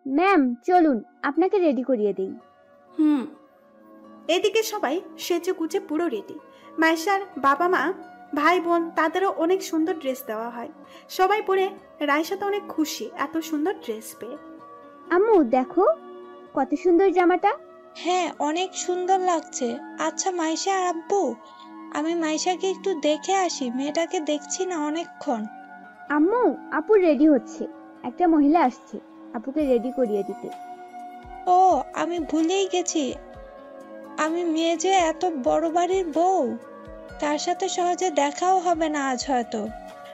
Ma'am চলুন, আপনাকে ready করিয়ে দিই। হুম। এদিকে সবাই সেজে গুজে পুরো রেডি। মাইশার বাবা মা ভাই বোন তাদেরও অনেক সুন্দর ড্রেস দেওয়া হয়। সবাই পরে রাইসা তো অনেক খুশি এত সুন্দর ড্রেস পেয়ে। আম্মু দেখো কত সুন্দর জামাটা। হ্যাঁ, অনেক সুন্দর লাগছে। আচ্ছা মাইশা আর আব্বু, আমি মাইশাকে একটু দেখে আসি, মেয়েটাকে দেখছি না অনেকক্ষণ। আম্মু, আপু রেডি হচ্ছে, একটা মহিলা আসছে আপুকে রেডি করিয়ে দিতে। ও, আমি ভুলেই গেছি, আমি মেয়ে যে এত বড় বাড়ির বউ, তার সাথে সহজে দেখাও হবে না আজ হয়তো।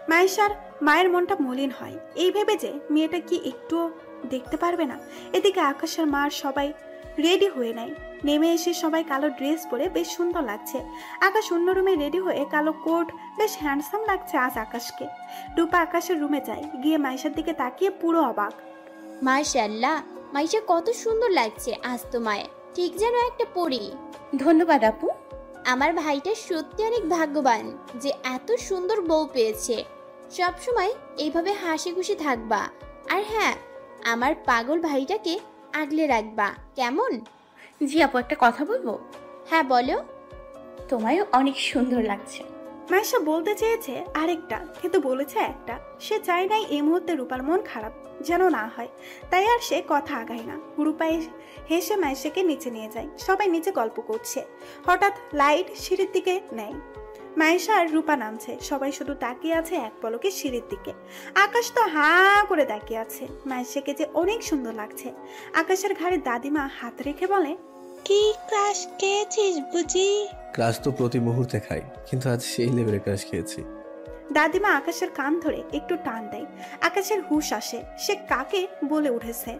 মাইশার মায়ের মনটা মলিন হয় এই ভেবে যে মেয়েটা কি একটুও দেখতে পারবে না। এদিকে আকাশের মার সবাই রেডি হয়ে নেয়। নেমে এসে সবাই কালো ড্রেস পরে বেশ সুন্দর লাগছে। আকাশ অন্য রুমে রেডি হয়ে কালো কোট, বেশ হ্যান্ডসাম লাগছে আজ আকাশকে। রূপা আকাশের রুমে যায়, গিয়ে মাইশার দিকে তাকিয়ে পুরো অবাক। মাশাআল্লাহ, মাইশা কত সুন্দর লাগছে আজ তোমায়, ঠিক যেন একটা পরী। ধন্যবাদ আপু। আমার ভাইটা সত্যি অনেক ভাগ্যবান যে এত সুন্দর বউ পেয়েছে। সবসময় এইভাবে হাসি খুশি থাকবা, আর হ্যাঁ, আমার পাগল ভাইটাকে আগলে রাখবা, কেমন? জি আপু, একটা কথা বলবো? হ্যাঁ বলো। তোমায়ও অনেক সুন্দর লাগছে। মাইশা বলতে চেয়েছে আরেকটা, কিন্তু বলেছে একটা। সে চায় নাই এই মুহূর্তে রূপার মন খারাপ যেন না হয়, তাই আর সে কথা আগায় না। রূপা হেসে মাইশাকে নিচে নিয়ে যায়। সবাই নিচে গল্প করছে। হঠাৎ লাইট সিঁড়ির দিকে নেয়। মাইশা আর রূপা নামছে। সবাই শুধু তাকিয়ে আছে এক পলকে সিঁড়ির দিকে। আকাশ তো হা করে তাকিয়ে আছে। মাইশাকে যে অনেক সুন্দর লাগছে। আকাশের ঘাড়ে দাদিমা হাত রেখে বলে, কি ক্রাশ খেয়েছিস বুঝি? ক্রাশ তো প্রতি মুহূর্তে খাই, কিন্তু আজ সেই লেভেলে ক্রাশ খেয়েছি। দাদিমা আকাশের কান ধরে একটু টান দেয়। আকাশের হুঁশ আসে, সে কাকে বলে উঠেছে।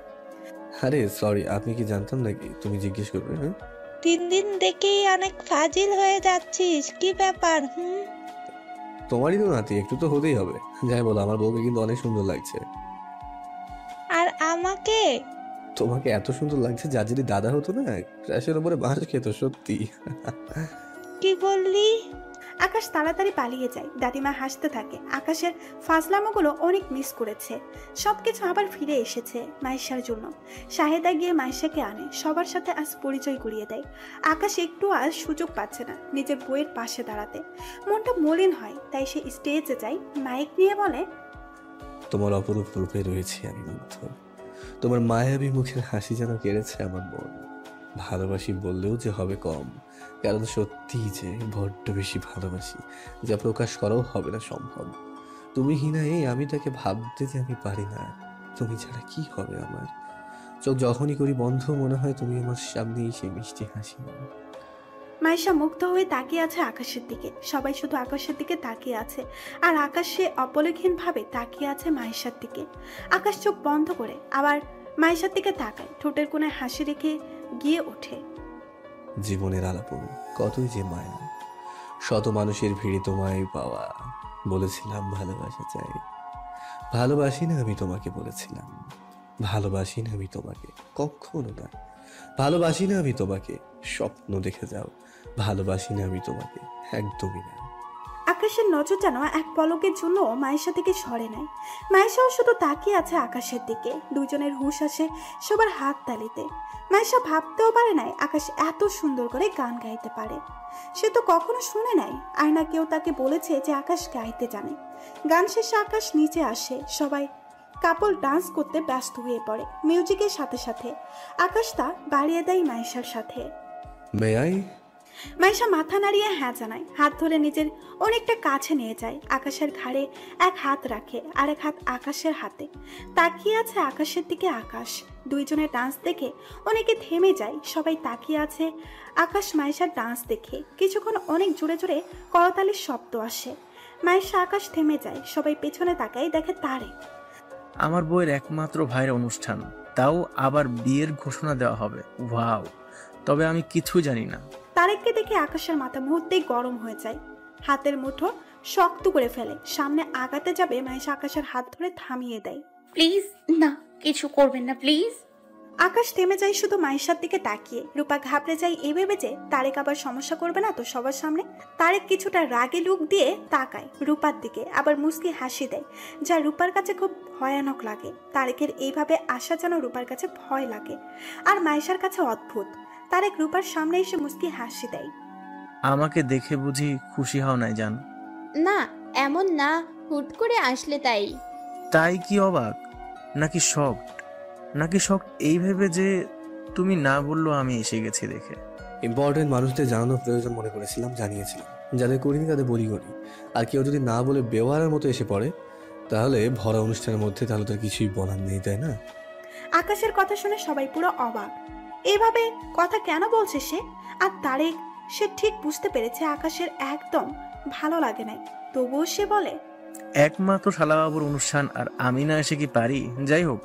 আরে সরি, আপনি কি জানতাম নাকি তুমি জিজ্ঞেস করবে? হ্যাঁ, দিন দিন দেখেই অনেক ফাজিল হয়ে যাচ্ছিস, কি ব্যাপার? তোমারই তো নাতি, একটু তো হতেই হবে। যাই বলো, আমার বউকে কিন্তু অনেক সুন্দর লাগছে। আর আমাকে? তোমাকে এত সুন্দর লাগছে, যা যদি দাদা হতো না, ক্রাশের উপরে বাঁশ খেত সত্যি। কি বললি? আকাশ তাড়াতাড়ি পালিয়ে যায়। দাদিমা হাসতে থাকে। আকাশের ফাজলামোগুলো অনেক মিস করেছে। সবকিছু আবার ফিরে এসেছে মাইশার জন্য। শাহেদা গিয়ে মাইশাকে আনে, সবার সাথে আজ পরিচয় করিয়ে দেয়। আকাশ একটু আজ সুযোগ পাচ্ছে না নিজের বইয়ের পাশে দাঁড়াতে। মনটা মলিন হয়, তাই সে স্টেজে যায়, মাইক নিয়ে বলে, তোমার অপরূপ রূপে রয়েছি আমি মুগ্ধ। তোমার মায়াবী মুখের হাসি যেন কেড়েছে আমার মন। ভালোবাসি বললেও যে হবে কম, কারণ সত্যিই যে বড্ড বেশি ভালোবাসি, যা প্রকাশ করাও হবে না সম্ভব। তুমি হিনা এই আমি তাকে ভাবতে যে আমি পারি না। তুমি ছাড়া কি হবে আমার? চোখ যখনই করি বন্ধ, মনে হয় তুমি আমার সামনেই সেই মিষ্টি হাসি। মাইশা মুগ্ধ হয়ে তাকিয়ে আছে আকাশের দিকে। সবাই শুধু আকাশের দিকে তাকিয়ে আছে, আর আকাশে অপলকহীন ভাবে তাকিয়ে আছে মাইশার দিকে। আকাশ চোখ বন্ধ করে আবার মাইশার দিকে তাকায়, ঠোঁটের কোণে হাসি রেখে গিয়ে ওঠে। জীবনের আলাপন কতই যে মায়া, শত মানুষের ভিড়ে তোমায় পাওয়া। বলেছিলাম ভালোবাসা চাই, ভালোবাসি না আমি তোমাকে বলেছিলাম। ভালোবাসি না আমি তোমাকে, কখনো না। ভালোবাসি না আমি তোমাকে, স্বপ্ন দেখে যাও। ভালোবাসি না আমি তোমাকে, একদমই না। আকাশের নজর যেন এক পলকের জন্য মাইশা থেকে সরে নেয়। মাইশাও শুধু তাকিয়ে আছে আকাশের দিকে। দুজনের হুঁশ আসে সবার হাত তালিতে। মাইশা ভাবতেও পারে নাই আকাশ এত সুন্দর করে গান গাইতে পারে। সে তো কখনো শুনে নাই, আর না কেউ তাকে বলেছে যে আকাশ গাইতে জানে। গান শেষে আকাশ নিচে আসে। সবাই কাপল ডান্স করতে ব্যস্ত হয়ে পড়ে মিউজিকের সাথে সাথে। আকাশ তা বাড়িয়ে দেয় মাইশার সাথে। May I? মাইশা মাথা নাড়িয়ে হ্যাঁ জানায়। হাত ধরে নিজের অনেকটা কাছে নিয়ে যায়। আকাশের ঘাড়ে এক হাত রাখে, আর এক হাত আকাশের হাতে। তাকিয়ে আছে আকাশের দিকে আকাশ। দুইজনের ডান্স দেখে অনেকে থেমে যায়। সবাই তাকিয়ে আছে আকাশ মাইশার ডান্স দেখে। কিছুক্ষণ অনেক জোরে জোরে করতালির শব্দ আসে। মাইশা আকাশ থেমে যায়। সবাই পেছনে তাকায়, দেখে তারেক। আমার বইয়ের একমাত্র ভাইয়ের অনুষ্ঠান, তাও আবার বিয়ের ঘোষণা দেওয়া হবে। ওয়াও, তবে আমি কিছু জানি না। তারেককে দেখে আকাশের মাথা মুহূর্তেই গরম হয়ে যায়। হাতের মুঠো শক্ত করে ফেলে। সামনে আগাতে যাবে, মাইশা আকাশের হাত ধরে থামিয়ে দেয়। প্লিজ না, কিছু করবেন না প্লিজ। আকাশ থেমে যায় শুধু মাইশার দিকে তাকিয়ে। রূপা ঘাবড়ে যায় এই ভেবে যে তারেক আবার সমস্যা করবে না তো সবার সামনে। তারেক কিছুটা রাগে লুক দিয়ে তাকায় রূপার দিকে, আবার মুস্কি হাসি দেয়, যা রূপার কাছে খুব ভয়ানক লাগে। তারেকের এইভাবে আসা যেন রূপার কাছে ভয় লাগে, আর মাইশার কাছে অদ্ভুত। তারেক রূপার সামনে এসে মুস্কি হাসি দেয়। আমাকে দেখে বুঝি খুশি হও নাই জান? না, এমন না, হুট করে আসলে তাই। তাই কি অবাক নাকি শক? নাকি শক এই ভেবে যে তুমি না বললো আমি এসে গেছি দেখে? ইম্পর্টেন্ট মানুষদের জানানোর প্রয়োজন মনে করেছিলাম, জানিয়েছিলাম। যাদের করিনি তাদের বলি করি। আর কেউ যদি না বলে বেওয়ারের মতো এসে পড়ে, তাহলে ভরা অনুষ্ঠানের মধ্যে তাহলে তার কিছুই বলার নেই, তাই না? আকাশের কথা শুনে সবাই পুরো অবাক। এইভাবে কথা কেন বলছে সে? আর তারেক, সে ঠিক বুঝতে পেরেছে আকাশের একদম ভালো লাগে নাই, তবুও সে বলে, একমাত্র শালাবাবুর অনুষ্ঠান আর আমি না এসে কি পারি? যাই হোক,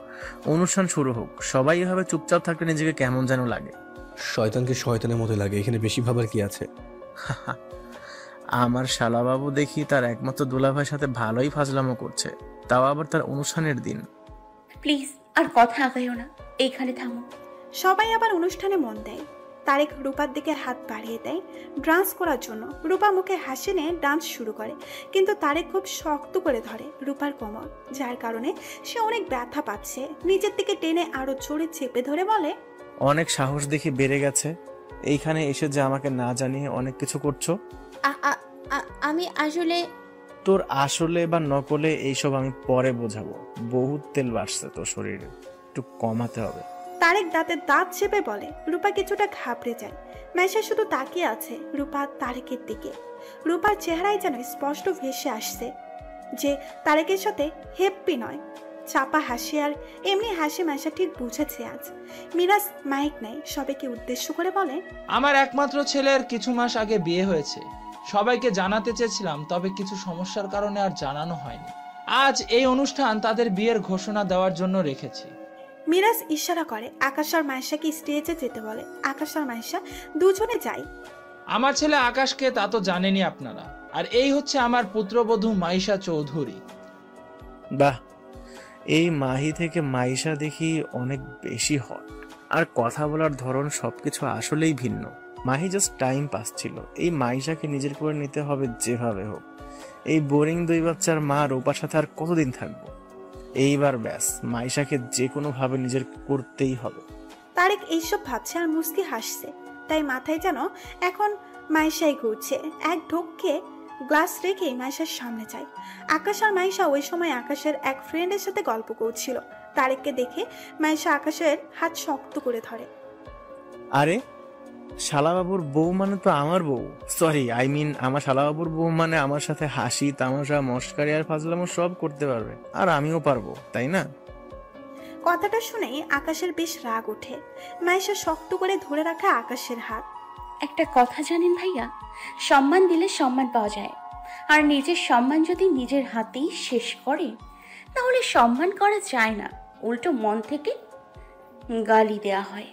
অনুষ্ঠান শুরু হোক। সবাই এভাবে চুপচাপ থাকলে নিজেকে কেমন যেন লাগে। শয়তানকে শয়তানের মতো লাগে, এখানে বেশি ভাবার কি আছে? আমার শালাবাবু দেখি তার একমাত্র দুলাভাইয়ের সাথে ভালোই ফাজলামো করছে, তাও আবার তার অনুষ্ঠানের দিন। প্লিজ আর কথা আগাইও না, এইখানে থামো। সবাই আবার অনুষ্ঠানে মন দেয়। তারেক রূপার দিকে হাত বাড়িয়ে দেয় ডান্স করার জন্য। রূপা মুখে হাসি নিয়ে ডান্স শুরু করে, কিন্তু তারেক খুব শক্ত করে ধরে রূপার কোমর, যার কারণে সে অনেক ব্যথা পাচ্ছে। নিজের দিকে টেনে আরো জোরে চেপে ধরে বলে, অনেক সাহস দেখি বেড়ে গেছে, এইখানে এসে যে আমাকে না জানিয়ে অনেক কিছু করছো। আমি আসলে... তোর আসলে বা নকলে এইসব আমি পরে বোঝাবো। বহুত তেল বাড়ছে তোর শরীরে, একটু কমাতে হবে। তারেক দাঁতের দাঁত চেপে বলে। রূপা কিছুটা ঘাবড়ে যায়। মাইশা শুধু তাকিয়ে আছে রূপা তারেকের দিকে। রূপার চেহারায় যেন স্পষ্ট ভেসে আসছে যে তারেকের সাথে হ্যাপি নয়, চাপা হাসি। আর এমনি হাসি মাইশা ঠিক বুঝেছে আজ। মিরাজ মাইক নেয়, সবাইকে উদ্দেশ্য করে বলে, আমার একমাত্র ছেলের কিছু মাস আগে বিয়ে হয়েছে। সবাইকে জানাতে চেয়েছিলাম, তবে কিছু সমস্যার কারণে আর জানানো হয়নি। আজ এই অনুষ্ঠান তাদের বিয়ের ঘোষণা দেওয়ার জন্য রেখেছি। মিরাজ ইশারা করে আকাশ আর মাইশাকে স্টেজে যেতে বলে। আকাশ আর মাইশা দুজনে যায়। আমার ছেলে আকাশকে তা তো জানেনই আপনারা। আর এই হচ্ছে আমার পুত্রবধূ মাইশা চৌধুরী। বাহ, এই মাহি থেকে মাইশা দেখি অনেক বেশি হট, আর কথা বলার ধরন সবকিছু আসলেই ভিন্ন। মাহি জাস্ট টাইম পাস ছিল, এই মাইশাকে নিজের করে নিতে হবে যেভাবে হোক। এই বোরিং দুই বাচ্চার মা রূপার সাথে আর কতদিন থাকবো? এইবার ব্যাস, মাইশাকে যে কোনো ভাবে নিজের করতেই হবে। তারেক এইসব ভাবছে আর মুস্কি হাসছে, তাই মাথায় যেন এখন মাইশাই ঘুরছে। এক ঢোককে গ্লাস রেখে মাইশার সামনে যায়। আকাশ আর মাইশা ওই সময় আকাশের এক ফ্রেন্ডের সাথে গল্প করছিল। তারেককে দেখে মাইশা আকাশের হাত শক্ত করে ধরে। আরে, শালাবাবুর বউ মানে তো আমার বউ। সরি, আই মিন আমার শালাবাবুর বউ মানে আমার সাথে হাসি তামাশা মস্কারি আর ফাজলামো সব করতে পারবে, আর আমিও পারবো, তাই না? কথাটা শুনেই আকাশের বেশ রাগ ওঠে। মাইশা শক্ত করে ধরে রাখা আকাশের হাত। একটা কথা জানেন ভাইয়া, সম্মান দিলে সম্মান পাওয়া যায়, আর নিজের সম্মান যদি নিজের হাতেই শেষ করে তাহলে সম্মান করা যায় না, উল্টো মন থেকে গালি দেয়া হয়।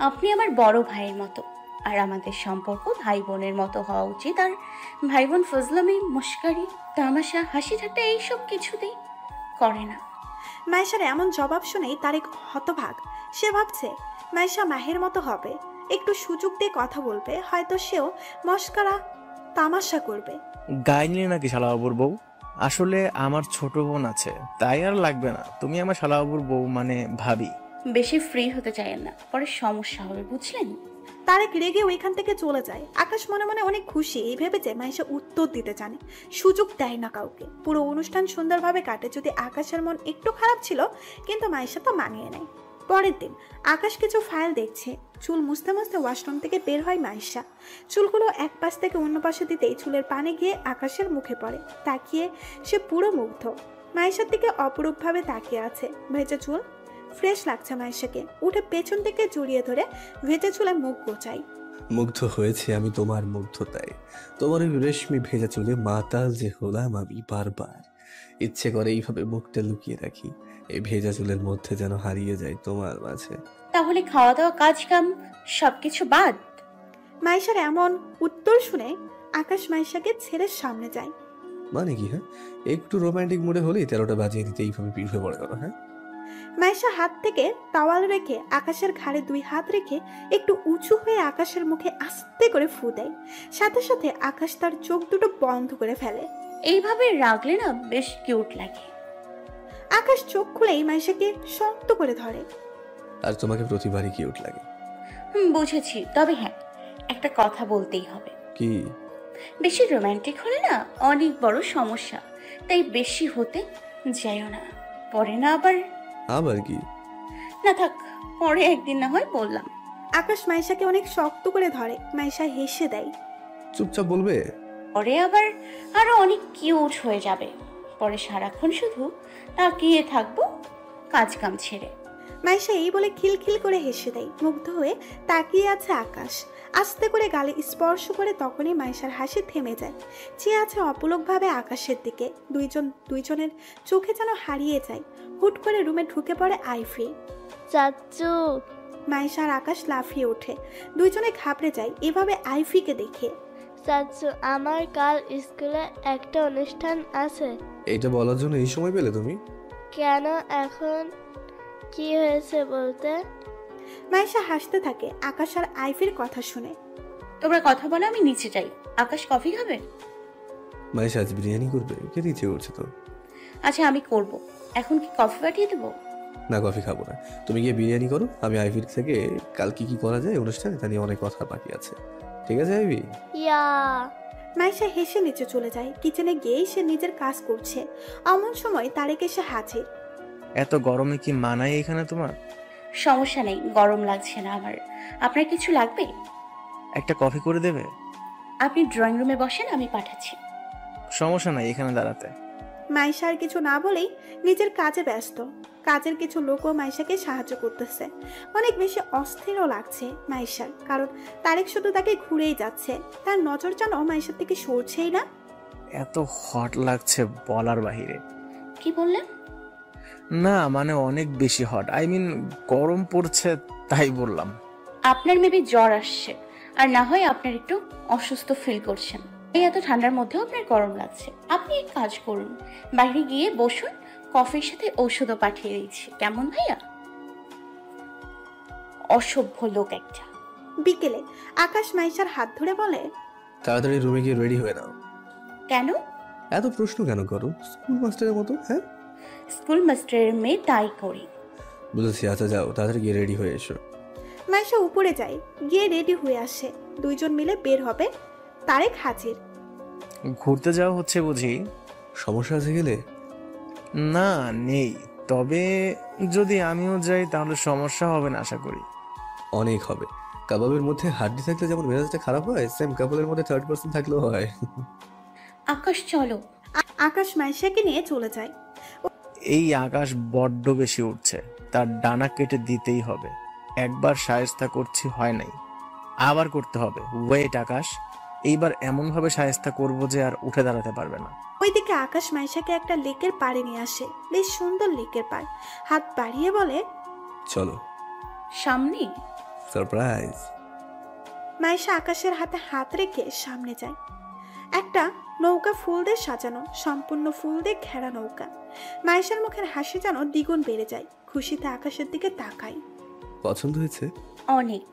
আপনি আমার বড় ভাইয়ের মতো, আর আমাদের সম্পর্ক ভাই বোনের মতো হওয়া উচিত। আর ভাই বোন ফজলামি মস্কারি তামাশা হাসি ঠাট্টা এইসব কিছুতেই করে না। মাইশার এমন জবাব শুনেই তারেক হতভাগ। সে ভাবছে মাইশা মাহের মতো হবে, একটু সুযোগ দিয়ে কথা বলবে, হয়তো সেও মস্কারা তামাশা করবে। গায়ে নিলে নাকি শালাবাবুর বউ? আসলে আমার ছোট বোন আছে, তাই আর লাগবে না। তুমি আমার শালাবাবুর বউ মানে ভাবি। বেশি ফ্রি হতে চাইেন না, পরে সমস্যা হবে, বুঝলেন? তারেক রেগে ওইখান থেকে চলে যায়। আকাশ মনে মনে অনেক খুশি এই ভেবে যে মাইশা উত্তর দিতে জানে, সুযোগ দেয় না কাউকে। পুরো অনুষ্ঠান সুন্দরভাবে কাটে। যদি আকাশের মন একটু খারাপ ছিল, কিন্তু মাইশা তো মানিয়ে নেয়। পরের দিন আকাশ কিছু ফাইল দেখছে। চুল মুছতে মুছতে ওয়াশরুম থেকে বের হয় মাইশা। চুলগুলো এক পাশ থেকে অন্য পাশে দিতেই চুলের পানি গিয়ে আকাশের মুখে পড়ে। তাকিয়ে সে পুরো মুগ্ধ। মাইশার দিকে অপরূপভাবে তাকিয়ে আছে। ভেজা চুল, ফ্রেশ লাগছে মাইশাকে। উঠে পেছন থেকে জড়িয়ে ধরে ভেজা চুলে মুখ গোছাই। মুগ্ধ হয়েছে আমি তোমার মুগ্ধতায়। তোমার ওই রেশমি ভেজা চুলে মাতাল যে হলাম আমি বারবার। ইচ্ছে করে এইভাবে মুখটা লুকিয়ে রাখি, এই ভেজা চুলের মধ্যে যেন হারিয়ে যায় তোমার মাঝে। তাহলে খাওয়া দাওয়া কাজ কাম সবকিছু বাদ? মাইশার এমন উত্তর শুনে আকাশ মাইশাকে ছেড়ে সামনে যায়। মানে কি? হ্যাঁ, একটু রোমান্টিক মুডে হলেই 13টা বাজিয়ে দিতে এইভাবে পিঠ হয়ে পড়ে গেল। হ্যাঁ, মাইশা হাত থেকে তাওয়াল রেখে আকাশের ঘাড়ে 2 হাত রেখে একটু উঁচু হয়ে আকাশের মুখে আস্তে করে ফু দেয়। সাথে সাথে আকাশ তার চোখ দুটো বন্ধ করে ফেলে। এইভাবে রাখলে না বেশ কিউট লাগে। আকাশ চোখ খুলেই মাইশাকে শক্ত করে ধরে। আর তোমাকে প্রতিবারই কিউট লাগে। বুঝেছি, তবে হ্যাঁ, একটা কথা বলতেই হবে। কি? বেশি রোমান্টিক হলে না অনেক বড় সমস্যা, তাই বেশি হতে যাইও না, পরে না আবার। আবার কি? না থাক, পরে একদিন না হয় বললাম। আকাশ মাইশাকে অনেক শক্ত করে ধরে। মাইশা হেসে দেয়। চুপচাপ বলবে? পরে আবার আরো অনেক কিউট হয়ে যাবে। পরে সারাক্ষণ শুধু তাকিয়ে থাকবো কাজ কাম ছেড়ে। মাইশা এই বলে খিলখিল করে হেসে দেয়। মুগ্ধ হয়ে তাকিয়ে আছে আকাশ। আস্তে করে গালে স্পর্শ করে তখনই মাইশার হাসি থেমে যায়। চেয়ে আছে অপলকভাবে আকাশের দিকে। দুইজনের চোখে যেন হারিয়ে যায়। হুট করে রুমে ঢুকে পড়ে আইফি। চাচু। মাইশা আর আকাশ লাফিয়ে ওঠে। দুইজনে ঘাবড়ে যায় এভাবে আইফিকে দেখে। চাচু, আমার কাল স্কুলে একটা অনুষ্ঠান আছে। এইটা বলার জন্য এই সময় পেলে তুমি? কেন, এখন কি হয়েছে বলতে? মাইশা হাসতে থাকে আকাশ আর আইফির কথা শুনে। তোমরা কথা বলো, আমি নিচে যাই। আকাশ কফি খাবে? মাইশা আজ বিরিয়ানি করবে? খেতে ইচ্ছে করছে তো। আচ্ছা, আমি করব। এখন কি কফি পাঠিয়ে দেবো? না, কফি খাবো না। তুমি গিয়ে বিরিয়ানি করো, আমি আইভির থেকে কাল কি কি করা যায় অনুষ্ঠানে তা নিয়ে অনেক কথা বাকি আছে। ঠিক আছে আইভি? ইয়া। মাইশা হেসে নিচে চলে যায়। কিচেনে গিয়েই সে নিজের কাজ করছে। এমন সময় তারেক এসে হাজির। এত গরমে কি মানায় এখানে তোমার? সমস্যা নেই, গরম লাগছে না আমার। আপনার কিছু লাগবে? একটা কফি করে দেবে? আপনি ড্রয়িং রুমে বসেন, আমি পাঠাচ্ছি। সমস্যা নাই এখানে দাঁড়াতে। মাইশা আর কিছু না বলেই নিজের কাজে ব্যস্ত। কাজের কিছু লোকও মাইশাকে সাহায্য করতেছে। অনেক বেশি অস্থিরও লাগছে মাইশার, কারণ তারেক শুধু তাকে ঘুরেই যাচ্ছে। তার নজর যেন মাইশার থেকে সরছেই না। এত হট লাগছে বলার বাহিরে। কি বললেন? না মানে অনেক বেশি হট, আই মিন গরম পড়ছে তাই বললাম। আপনার মেবি জ্বর আসছে, আর না হয় আপনার একটু অসুস্থ ফিল করছেন। এই এত ঠান্ডার মধ্যেও আপনার গরম লাগছে। আপনি এক কাজ করুন, বাইরে গিয়ে বসুন, কফির সাথে ঔষধও পাঠিয়ে দিচ্ছি। কেমন ভাইয়া? অসভ্য লোক একটা। বিকেলে আকাশ মাইশার হাত ধরে বলে, তাড়াতাড়ি রুমে গিয়ে রেডি হয়ে নাও। কেন? এত প্রশ্ন কেন করো স্কুল মাস্টারের মতো? হ্যাঁ, স্কুল মাস্টারের মেয়ে, তাই করি। বুঝেছি। আচ্ছা যাও, তাড়াতাড়ি গিয়ে রেডি হয়ে এসো। মাইশা উপরে যায়, গিয়ে রেডি হয়ে আসে। দুইজন মিলে বের হবে। তারেক হাজির। ঘুরতে যাওয়া হচ্ছে বুঝি? সমস্যা আছে গেলে? না নেই, তবে যদি আমিও যাই তাহলে সমস্যা হবে না আশা করি। অনেক হবে। কাবাবের মধ্যে হাড্ডি থাকলে যেমন মেজাজটা খারাপ হয়, সেম কাপলের মধ্যে থার্ড পার্সন থাকলেও হয়। আকাশ চলো। আকাশ মাইশাকে নিয়ে চলে যায়। এই আকাশ বড্ড বেশি উঠছে, তার ডানা কেটে দিতেই হবে। একবার শায়েস্তা করছি, হয় নাই, আবার করতে হবে। ওয়েট আকাশ, এইবার এমন ভাবে শায়েস্তা করব যে আর উঠে দাঁড়াতে পারবে না। ওইদিকে আকাশ মাইশাকে একটা লেকের পাড়ে নিয়ে আসে। বেশ সুন্দর লেকের পাড়। হাত বাড়িয়ে বলে, চলো। সামনে? সারপ্রাইজ। মাইশা আকাশের হাতে হাত রেখে সামনে যায়। একটা নৌকা ফুল দিয়ে সাজানো, সম্পূর্ণ ফুল দিয়ে ঘেরা নৌকা। মাইশার মুখের হাসি যেন দ্বিগুণ বেড়ে যায়। খুশিতে আকাশের দিকে তাকায়। পছন্দ হয়েছে? অনেক।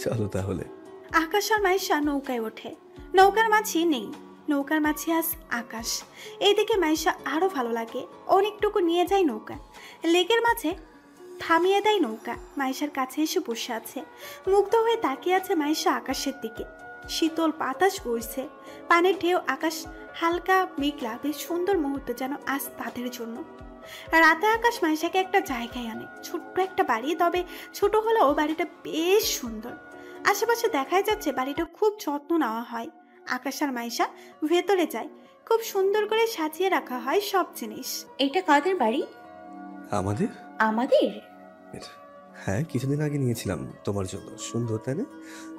চলো তাহলে। আকাশ আর মাইশা নৌকায় ওঠে। নৌকার মাঝি নেই, নৌকার মাঝি আজ আকাশ। এইদিকে মাইশা আরো ভালো লাগে। অনেকটুকু নিয়ে যায় নৌকা। লেকের মাঝে থামিয়ে দেয় নৌকা। মাইশার কাছে এসে বসে আছে। মুগ্ধ হয়ে তাকিয়ে আছে মাইশা আকাশের দিকে। শীতল বাতাস বইছে, পানির ঢেউ, আকাশ হালকা মেঘলা। বেশ সুন্দর মুহূর্ত যেন আজ তাদের জন্য। রাতে আকাশ মাইশাকে একটা জায়গায় আনে, ছোট্ট একটা বাড়ি। তবে ছোট হলেও বাড়িটা বেশ সুন্দর। আশেপাশে দেখাই যাচ্ছে বাড়িটা খুব যত্ন নেওয়া হয়। আকাশ আর মাইশা ভেতরে যায়। খুব সুন্দর করে সাজিয়ে রাখা হয় সব জিনিস। এটা কাদের বাড়ি? আমাদের? আমাদের? হ্যাঁ, কিছুদিন আগে নিয়েছিলাম তোমার জন্য। সুন্দর তাই না?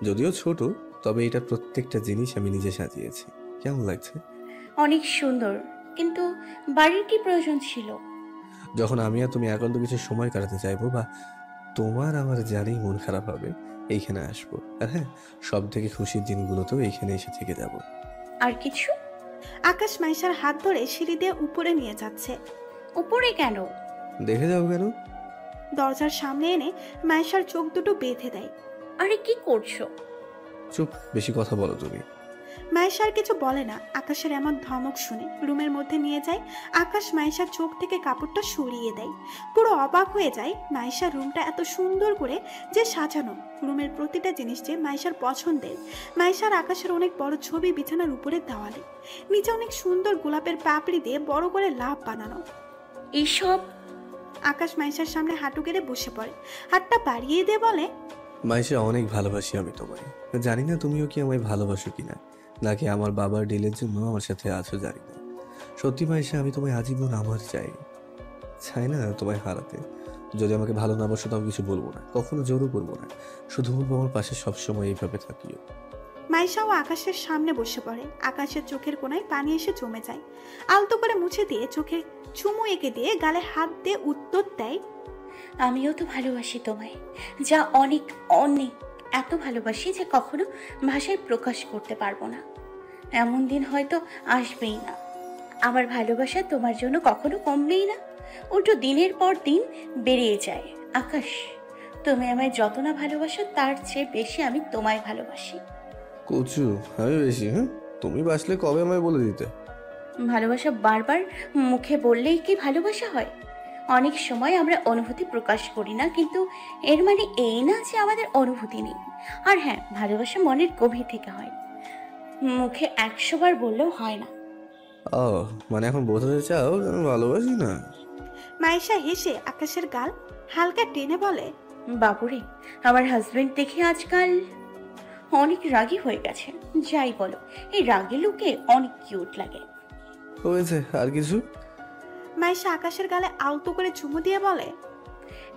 যদিও ছোট, তবে এটা প্রত্যেকটা জিনিস আমি নিজে সাজিয়েছি। কেমন লাগছে? অনেক সুন্দর, কিন্তু বাড়ির কি প্রয়োজন ছিল? যখন আমি আর তুমি একান্ত কিছু সময় কাটাতে চাইবো, বা তোমার আমার জানেই মন খারাপ হবে, এইখানে আসবো। আর হ্যাঁ, সব থেকে খুশির দিনগুলোতেও এইখানে এসে থেকে যাব। আর কিছু? আকাশ মাইশার হাত ধরে সিঁড়ি দিয়ে উপরে নিয়ে যাচ্ছে। উপরে কেন? দেখে যাও কেন? দরজার সামনে এনে মাইশার চোখ দুটো বেঁধে দেয়। আরে কি করছো? চুপ, বেশি কথা বলো তুমি। মাইশা আর কিছু বলে না। আকাশের এমন ধমক শুনে রুমের মধ্যে নিয়ে যায়। আকাশ মাইশার চোখ থেকে কাপড়টা সরিয়ে দেয়। পুরো অবাক হয়ে যায়। মাইশার রুমটা এত সুন্দর করে যে সাজানো, রুমের প্রতিটা জিনিস যে মাইশার পছন্দের। মাইশার আকাশের অনেক বড় ছবি বিছানার উপরে দেওয়ালে, নিচে অনেক সুন্দর গোলাপের পাপড়ি দিয়ে বড় করে লাভ বানানো। এইসব আকাশ মাইশার সামনে হাঁটু গেড়ে বসে পড়ে, হাতটা বাড়িয়ে দিয়ে বলে, মাইশা, অনেক ভালোবাসি আমি তোমায়। জানি না তুমিও কি আমায় ভালোবাসো কিনা, নাকি আমার বাবার ডিলের জন্য আমার সাথে আছো জানি না। সত্যি মাইশা, আমি তোমায় আজীবন আমার চাই। চাই না তোমায় হারাতে। যদি আমাকে ভালো না বাসো তাও কিছু বলবো না, কখনো জোরও করবো না। শুধু বলবো আমার পাশে সবসময় এইভাবে থাকিও। মাইশাও আকাশের সামনে বসে পড়ে। আকাশের চোখের কোণায় পানি এসে জমে যায়। আলতো করে মুছে দিয়ে চোখে চুমু এঁকে দিয়ে গালে হাত দিয়ে উত্তর দেয়, আমিও তো ভালোবাসি তোমায়, যা অনেক অনেক, এত ভালোবাসি যে কখনো ভাষায় প্রকাশ করতে পারবো না। এমন দিন হয়তো আসবেই না। আমার ভালোবাসা তোমার জন্য কখনো কমবেই না, উল্টো দিনের পর দিন বেরিয়ে যায়। আকাশ, তুমি আমায় যত না ভালোবাসো তার চেয়ে বেশি আমি তোমায় ভালোবাসি। কচু, আমি বেশি? হ্যাঁ, তুমি বাসলে কবে আমায় বলে দিতে? ভালোবাসা বারবার মুখে বললেই কি ভালোবাসা হয়? অনেক সময় আমরা অনুভূতি প্রকাশ করি না, কিন্তু এর মানে এই না যে আমাদের অনুভূতি নেই। আর হ্যাঁ, ভালোবাসা মনের গভীর থেকে হয়, মুখে 100 বার বললেও হয় না। ও, মানে এখন বোঝাতে চাও যে আমি ভালোবাসি না? মাইশা হেসে আকাশের গাল হালকা টেনে বলে, বাবুরে, আমার হাজবেন্ড দেখে আজকাল অনেক রাগী হয়ে গেছে। যাই বলো, এই রাগী লুকে অনেক কিউট লাগে। হয়েছে, আর কিছু? মাইশা আকাশের গালে আলতো করে চুমু দিয়ে বলে,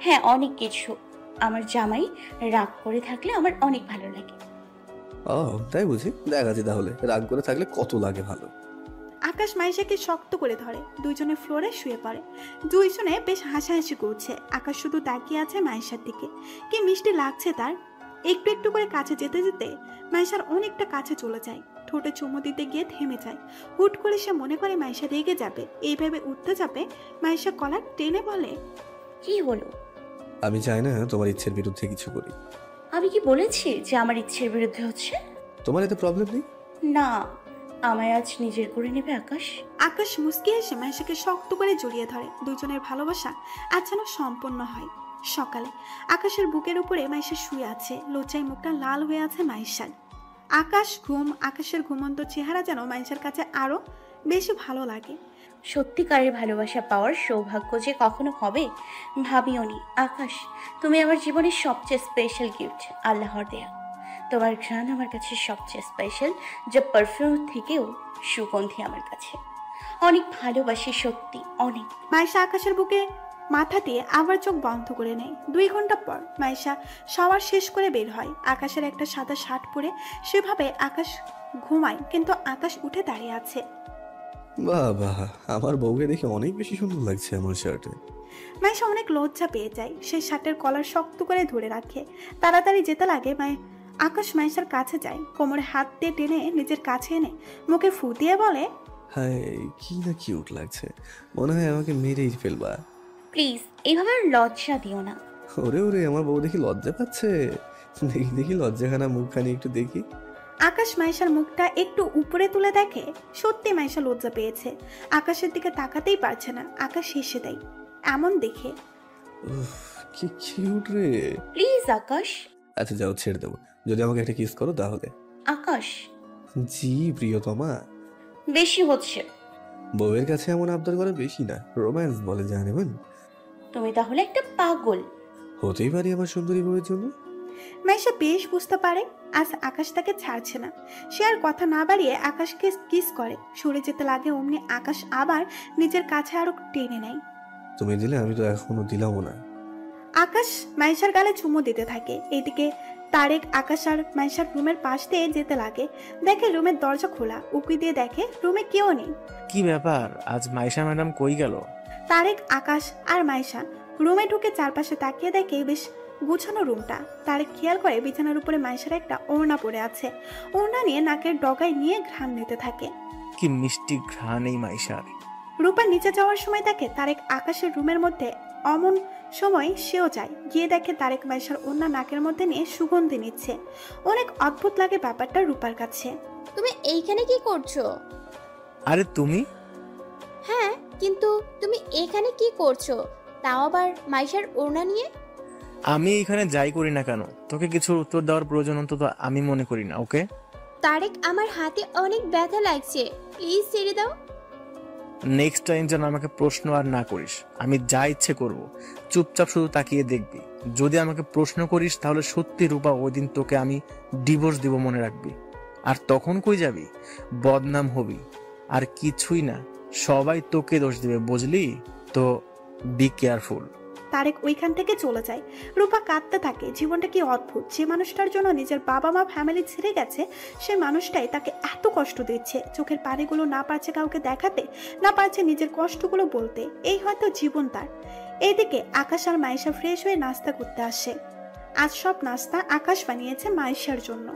হ্যাঁ, অনেক কিছু। আমার জামাই রাগ করে থাকলে আমার অনেক ভালো লাগে। ও, তাই বুঝি? দেখাচ্ছি তাহলে, রাগ করে থাকলে কত লাগে ভালো। আকাশ মাইশাকে শক্ত করে ধরে। দুইজনে ফ্লোরে শুয়ে পড়ে। দুইজনে বেশ হাসাহাসি করছে। আকাশ শুধু তাকিয়ে আছে মাইশার দিকে। কি মিষ্টি লাগছে তার। একটু একটু করে কাছে যেতে যেতে মাইশার অনেকটা কাছে চলে যায়। ঠোঁটে চুমু দিতে গিয়ে থেমে যায়। হুট করে সে মনে করে মাইশা রেগে যাবে। এইভাবে উঠতে যাবে, মাইশা কলার টেনে বলে, কি হলো? আমি চাই না তোমার ইচ্ছের বিরুদ্ধে কিছু করি। আমি কি বলেছি যে আমার ইচ্ছের বিরুদ্ধে হচ্ছে? তোমার এতে প্রবলেম নেই? না, আমায় আজ নিজের করে নেবে আকাশ। আকাশ মুচকি হেসে মাইশাকে শক্ত করে জড়িয়ে ধরে। দুজনের ভালোবাসা আজ যেন সম্পন্ন হয়। সকালে আকাশের বুকের উপরে মাইশা শুয়ে আছে। লজ্জায় মুখটা লাল হয়ে আছে মাইশার। আকাশের ঘুমন্ত চেহারা যেন মাইশার কাছে আরো বেশি ভালো লাগে। সত্যিকারের ভালোবাসা পাওয়ার সৌভাগ্য যে কখনো হবে ভাবিও নি। আকাশ, তুমি আমার জীবনের সবচেয়ে স্পেশাল গিফট, আল্লাহর দেয়া। তোমার ঘ্রাণ আমার কাছে সবচেয়ে স্পেশাল, যা পারফিউম থেকেও সুগন্ধি আমার কাছে। অনেক ভালোবাসি, সত্যি অনেক। মাইশা আকাশের বুকে মাথা দিয়ে আবার চোখ বন্ধ করে নেয়। 2 ঘন্টা পর মাইশা শাওয়ার শেষ করে বের হয়। আকাশের একটা সাদা শার্ট পরে সেভাবে আকাশ ঘুমায়, কিন্তু আকাশ উঠে দাঁড়িয়ে আছে। বাহ বাহ, আমার বউকে দেখে অনেক বেশি সুন্দর লাগছে আমার শার্টে। মাইশা অনেক লজ্জা পেয়ে যায়। সে শার্টের কলার শক্ত করে ধরে রাখে। তাড়াতাড়ি যেতে লাগে। আকাশ মাইশার কাছে যায়, কোমরে হাত দিয়ে টেনে নিজের কাছে এনে মুখে ফু দিয়ে বলে, হাই, কি না কিউট লাগছে, মনে হয় আমাকে মেরেই ফেলবা। প্লিজ এইভাবে আর লজ্জা দিও না। ওরে ওরে, আমার বউ দেখি লজ্জা পাচ্ছে। দেখি দেখি লজ্জাখানা মুখখানি একটু দেখি। আকাশ মাইশার মুখটা একটু উপরে তুলে দেখে। সত্যি মাইশা লজ্জা পেয়েছে। আকাশের দিকে তাকাতেই পারছে না। আকাশ হেসে দেয় এমন দেখে। উফ, কি কিউট রে। প্লিজ আকাশ। আচ্ছা যাও, ছেড়ে দেবো। যদি আমাকে একটা কিস করো তাহলে। আকাশ, জি প্রিয়তমা। বেশি হচ্ছে। বউয়ের কাছে এমন আবদার করা বেশি না, রোম্যান্স বলে জানেন। তুমি তাহলে একটা পাগল। হতেই পারি আমার সুন্দরী বউয়ের জন্য। মাইশা বেশ বুঝতে পারে আজ আকাশ তাকে ছাড়ছে না। সে আর কথা না বাড়িয়ে আকাশকে কিস করে। সরে যেতে লাগে, অমনি আকাশ আবার নিজের কাছে আরো টেনে নেয়। তুমি দিলে, আমি তো এখনো দিলামও না। আকাশ মাইশার গালে চুমু দিতে থাকে। এদিকে তারেক আকাশ আর মাইশার রুমের পাশ দিয়ে যেতে লাগে। দেখে রুমের দরজা খোলা। উকি দিয়ে দেখে রুমে কেউ নেই। কি ব্যাপার, আজ মাইশা ম্যাডাম কই গেল? তারেক, আকাশ আর মাইশা রুমে ঢুকে চারপাশে তাকিয়ে দেখে বেশ গুছানো রুমটা। তারেক খেয়াল করে বিছানার উপরে মাইশার একটা ওড়না পড়ে আছে। ওড়না নিয়ে নাকের ডগায় নিয়ে ঘ্রাণ নিতে থাকে। কি মিষ্টি ঘ্রাণ এই মাইশার। রূপা নিচে যাওয়ার সময় দেখে তারেক আকাশের রুমের মধ্যে। অমন সময় সেও যায়, গিয়ে দেখে তারেক মাইশার ওড়না নাকের মধ্যে নিয়ে সুগন্ধি নিচ্ছে। অনেক অদ্ভুত লাগে ব্যাপারটা রূপার কাছে। তুমি এইখানে কি করছো? আরে তুমি? হ্যাঁ, কিন্তু তুমি এখানে কি করছো, তাও আবার মাইশার ওড়না নিয়ে? আমি এখানে যাই করি না কেন, তোকে কিছু উত্তর দেওয়ার প্রয়োজন অন্তত আমি মনে করি না। ওকে তারেক, আমার হাতে অনেক ব্যথা লাগছে, প্লিজ ছেড়ে দাও। নেক্সট টাইম যেন আমাকে প্রশ্ন আর না করিস। আমি যা ইচ্ছে করব, চুপচাপ শুধু তাকিয়ে দেখবি। যদি আমাকে প্রশ্ন করিস তাহলে সত্যি রূপা ওই দিন তোকে আমি ডিভোর্স দিব, মনে রাখবি। আর তখন কই যাবি? বদনাম হবি। আর কিছুই না, সবাই তোকে দোষ দিবে, বুঝলি তো? Be careful. তারেক ওইখান থেকে চলে যায়। রূপা কাঁদতে থাকে। জীবনটা কি অদ্ভুত, যে মানুষটার জন্য নিজের বাবা মা ফ্যামিলি ছেড়ে গেছে, সেই মানুষটাই তাকে এত কষ্ট দিচ্ছে। চোখের পানিগুলো না পারছে কাউকে দেখাতে, না পারছে নিজের কষ্টগুলো বলতে। এই হয়তো জীবন তার। এইদিকে আকাশ আর মাইশা ফ্রেশ হয়ে নাস্তা করতে আসে। আজ সব নাস্তা আকাশ বানিয়েছে মাইশার জন্য।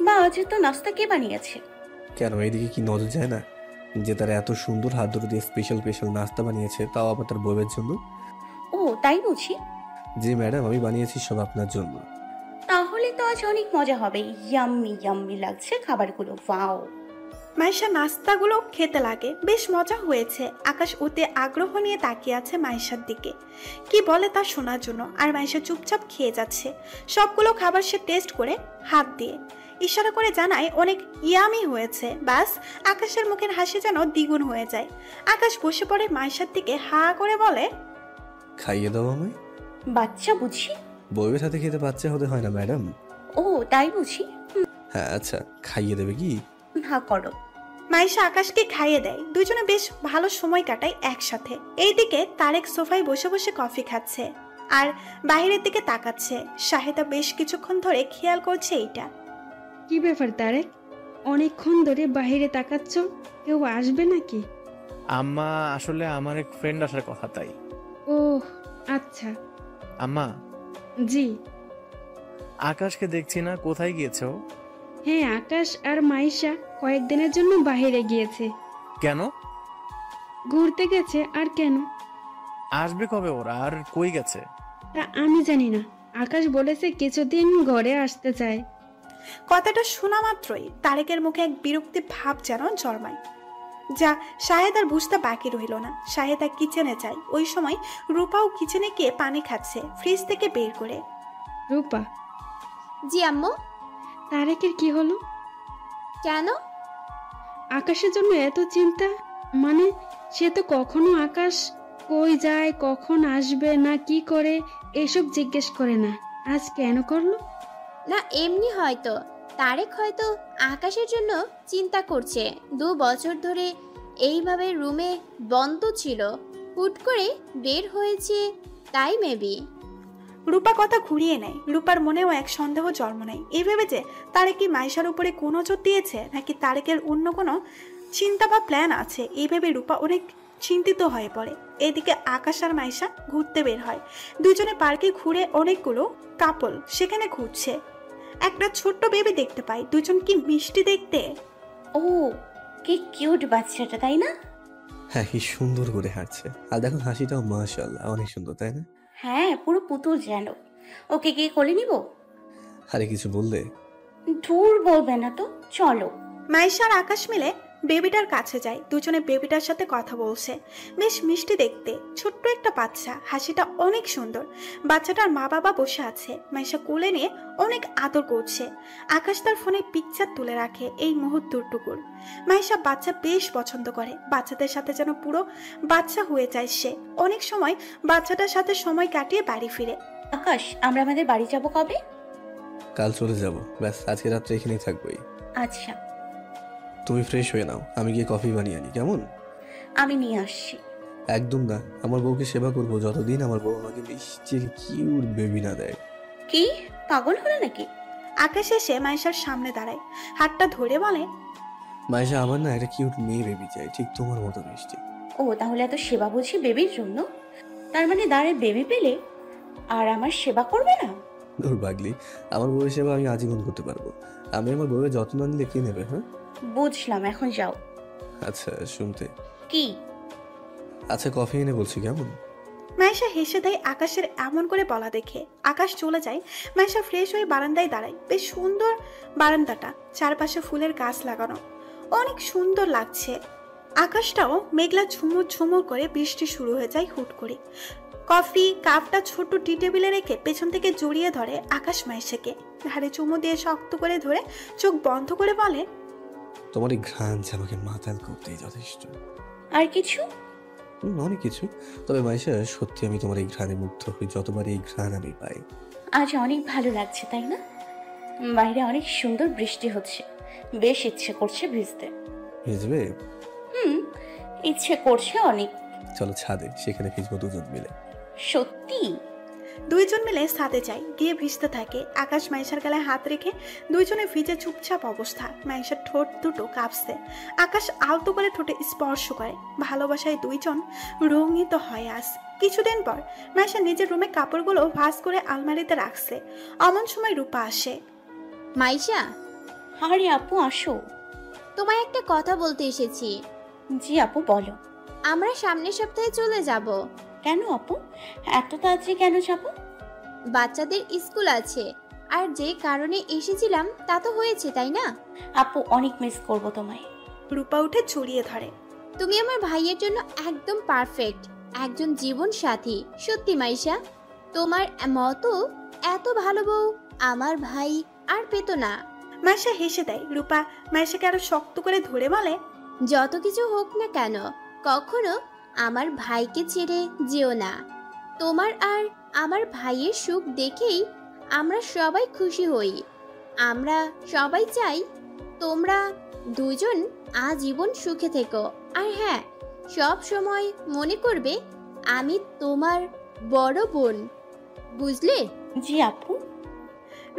মা, আজ তো নাস্তা কে বানিয়েছে? কেন, এইদিকে কি নজর যায় না যে তারা এত সুন্দর হাত ধরে দিয়ে স্পেশাল স্পেশাল নাস্তা বানিয়েছে, তাও আবার তার বউয়ের জন্য? ও তাই বুঝি। জি ম্যাডাম, আমি বানিয়েছি সব আপনার জন্য। তাহলে তো আজ অনেক মজা হবে। ইয়াম্মি ইয়াম্মি লাগছে খাবারগুলো, ওয়াও। মাইশা নাস্তাগুলো খেতে লাগে, বেশ মজা হয়েছে। আকাশ ওতে আগ্রহ নিয়ে তাকিয়ে আছে মাইশার দিকে, কি বলে তা শোনার জন্য। আর মাইশা চুপচাপ খেয়ে যাচ্ছে। সবগুলো খাবার সে টেস্ট করে হাত দিয়ে ইশারা করে জানায় অনেক ইয়ামি হয়েছে। ব্যাস, আকাশের মুখের হাসি যেন দ্বিগুণ হয়ে যায়। আকাশ বসে পড়ে মাইশার দিকে হা করে বলে, খাইয়ে দাও আমায়। বাচ্চা বুঝি? বউয়ের হাতে খেতে বাচ্চা হতে হয় না ম্যাডাম। ও তাই বুঝি। হ্যাঁ আচ্ছা, খাইয়ে দেবে কি? হা করো। মাইশা আকাশকে খাইয়ে দেয়। দুজনে বেশ ভালো সময় কাটায় একসাথে। এইদিকে তারেক সোফায় বসে বসে কফি খাচ্ছে আর বাইরের দিকে তাকাচ্ছে। শাহেদা বেশ কিছুক্ষণ ধরে খেয়াল করছে এইটা। কি ব্যাপার তারেক, অনেকক্ষণ ধরে বাইরে তাকাচ্ছ, কেউ আসবে নাকি? আম্মা, আসলে আমার এক ফ্রেন্ড আসার কথা, তাই। ও আচ্ছা। আম্মা, জি। আকাশকে দেখছি না, কোথায় গিয়েছে ও? হ্যাঁ, আকাশ আর মাইশা কয়েকদিনের জন্য বাইরে গিয়েছে। কেন? ঘুরতে গেছে। আর কেন? আসবে কবে ওরা, আর কই গেছে? তা আমি জানি না। আকাশ বলেছে কিছুদিন ঘরে আসতে চায়। কথাটা শোনা মাত্রই তারেকের মুখে এক বিরক্তি ভাব যেন জন্মায়, যা শাহেদ আর বুঝতে বাকি রইল না। শাহেদা কিচেনে যায়। ওই সময় রূপাও কিচেনে গিয়ে পানি খাচ্ছে ফ্রিজ থেকে বের করে। রূপা, জি আম্মু। তারেকের কি হলো? কেন? আকাশের জন্য এত চিন্তা? মানে সে তো কখনো আকাশ কই যায়, কখন আসবে না কি করে এসব জিজ্ঞেস করে না, আজ কেন করলো? না, এমনি হয়তো। তারেক হয়তো আকাশের জন্য চিন্তা করছে। 2 বছর ধরে এইভাবে রুমে বন্ধ ছিল, হুট করে বের হয়েছে, তাই মেবি। রূপা কথা ঘুরিয়ে নেয়। রূপার মনেও এক সন্দেহ জন্ম নেয়। এই ভেবে যে তারেক কি মাইশার উপরে কোনো নজর দিয়েছে, নাকি তারেকের অন্য কোনো চিন্তা বা প্ল্যান আছে, এই ভেবে রূপা অনেক চিন্তিত হয়ে পড়ে। এদিকে আকাশ আর মাইশা ঘুরতে বের হয়। দুজনে পার্কে ঘুরে অনেকগুলো কাপল সেখানে ঘুরছে। একটা ছোট্ট বেবি দেখতে পায়। দুজন কি মিষ্টি দেখতে। ও কি কিউট বাচ্চাটা, তাই না? হ্যাঁ, কি সুন্দর করে হাঁটছে। আর দেখো হাসিটাও মাশাআল্লাহ অনেক সুন্দর, তাই না? হ্যাঁ, পুরো পুতুল যেন। ওকে গিয়ে কোলে নিব? আরে কিছু বললে? দূর বলবে না তো, চলো। মাইশা আর আকাশ মিলে বেবিটার কাছে যায়। দুজনে বেবিটার সাথে কথা বলছে। বেশ মিষ্টি দেখতে, ছোট্ট একটা বাচ্চা, হাসিটা অনেক সুন্দর। বাচ্চাটার মা বাবা বসে আছে। মাইশা কোলে নিয়ে অনেক আদর করছে। আকাশ তার ফোনে পিকচার তুলে রাখে এই মুহূর্তটুকুর। মাইশা বাচ্চা বেশ পছন্দ করে। বাচ্চাদের সাথে যেন পুরো বাচ্চা হয়ে যায় সে। অনেক সময় বাচ্চাটার সাথে সময় কাটিয়ে বাড়ি ফিরে। আকাশ, আমরা আমাদের বাড়ি যাব কবে? কাল চলে যাব। ব্যাস, আজকে রাত্রে এখানেই থাকবোই। আচ্ছা, তুমি ফ্রেশ হয়ে নাও, আমি গিয়ে কফি বানিয়ে আনি, কেমন? আমি নিয়ে আসছি। একদম না, আমার বউকে সেবা করবো যতদিন আমার বউ আমাকে মিষ্টি কিউট বেবি না দেয়। কি পাগল হলো নাকি? আকাশ এসে মাইশার সামনে দাঁড়ায়, হাতটা ধরে বলে, মাইশা, আমার না একটা কিউট মেয়ে বেবি চাই, ঠিক তোমার মতো মিষ্টি। ও তাহলে এত সেবা বুঝি বেবির জন্য? তার মানে দাঁড়ে বেবি পেলে আর আমার সেবা করবে না? দূর পাগলি, আমার বউয়ের সেবা আমি আজীবন করতে পারবো। আমি আমার বউয়ের যত্ন নিলে কে নেবে? হ্যাঁ বুঝলাম, এখন যাও। আচ্ছা, শুনতে কি? আচ্ছা কফি এনে বলছি, কেমন? মাইশা হেসে দেয় আকাশের এমন করে বলা দেখে। আকাশ চলে যায়। মাইশা ফ্রেশ হয়ে বারান্দায় দাঁড়ায়। বেশ সুন্দর বারান্দাটা, চারপাশে ফুলের গাছ লাগানো, অনেক সুন্দর লাগছে। আকাশটাও মেঘলা ঝুমুর ঝুমুর করে, বৃষ্টি শুরু হয়ে যায় হুট করে। কফি কাপটা ছোট টি টেবিলে রেখে পেছন থেকে জড়িয়ে ধরে আকাশ মাইশাকে, ঘাড়ে চুমু দিয়ে শক্ত করে ধরে চোখ বন্ধ করে বলে, তোমার এই ঘ্রাণ যে আমাকে মাতাল করতেই যথেষ্ট। আর কিছু? অনেক কিছু। তবে মাইশা, সত্যি আমি তোমার এই ঘ্রাণে মুগ্ধ হই যতবার এই ঘ্রাণ আমি পাই। আজ অনেক ভালো লাগছে তাই না? বাইরে অনেক সুন্দর বৃষ্টি হচ্ছে, বেশ ইচ্ছে করছে ভিজতে। ভিজবে? ইচ্ছে করছে অনেক। চলো ছাদে, সেখানে ভিজবো দুজন মিলে। সত্যি? দুইজন মিলে ছাদে যায়, গিয়ে ভিজতে থাকে। আকাশ মাইশার গালায় হাত রেখে দুইজনে ভিজে চুপচাপ অবস্থা। মাইশার ঠোঁট দুটো কাঁপছে। আকাশ আলতো করে ঠোঁটে স্পর্শ করে। ভালোবাসায় দুইজন রঙিত হয় আজ। কিছুদিন পর মাইশা নিজের রুমে কাপড়গুলো ভাঁজ করে আলমারিতে রাখছে। এমন সময় রূপা আসে। মাইশা, আরে আপু আসো। তোমায় একটা কথা বলতে এসেছি। জি আপু বলো। আমরা সামনের সপ্তাহে চলে যাব। কেন আপু, এত তাড়াতাড়ি কেন যাব? বাচ্চাদের স্কুল আছে, আর যে কারণে এসেছিলাম তা তো হয়েছে, তাই না? আপু অনেক মিস করব তোমায়। রূপা উঠে জড়িয়ে ধরে। তুমি আমার ভাইয়ের জন্য একদম পারফেক্ট একজন জীবন সাথী। সত্যি মাইশা, তোমার মতো এত ভালো বউ আমার ভাই আর পেত না। মাইশা হেসে দেয়। রূপা মাইশাকে আরো শক্ত করে ধরে বলে, যত কিছু হোক না কেন, কখনো আমার ভাইকে ছেড়ে যেও না। তোমার আর আমার ভাইয়ের সুখ দেখেই আমরা সবাই খুশি হই। আমরা সবাই চাই তোমরা দুজন আজীবন সুখে থেকো। আর হ্যাঁ, সব সময় মনে করবে আমি তোমার বড় বোন, বুঝলে? জি আপু।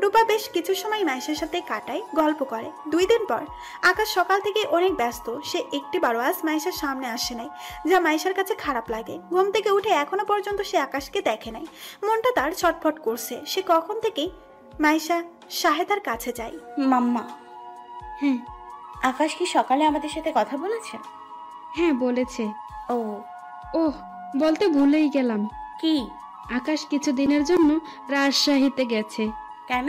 রূপা বেশ কিছু সময় মাইশার সাথে কাটায়, গল্প করে। 2 দিন পর আকাশ সকাল থেকে অনেক ব্যস্ত। সে একটিবারও আজ মাইশার সামনে আসে নাই, যা মাইশার কাছে খারাপ লাগে। ঘুম থেকে উঠে এখনো পর্যন্ত সে আকাশকে দেখে নাই। মনটা তার ছটফট করছে। সে কখন থেকেই মাইশা শাহেদার কাছে যায়। মাম্মা, হ্যাঁ আকাশ কি সকালে আমাদের সাথে কথা বলেছে? হ্যাঁ বলেছে। ও ওহ, বলতে ভুলেই গেলাম। কি? আকাশ কিছু দিনের জন্য রাজশাহীতে গেছে কেন?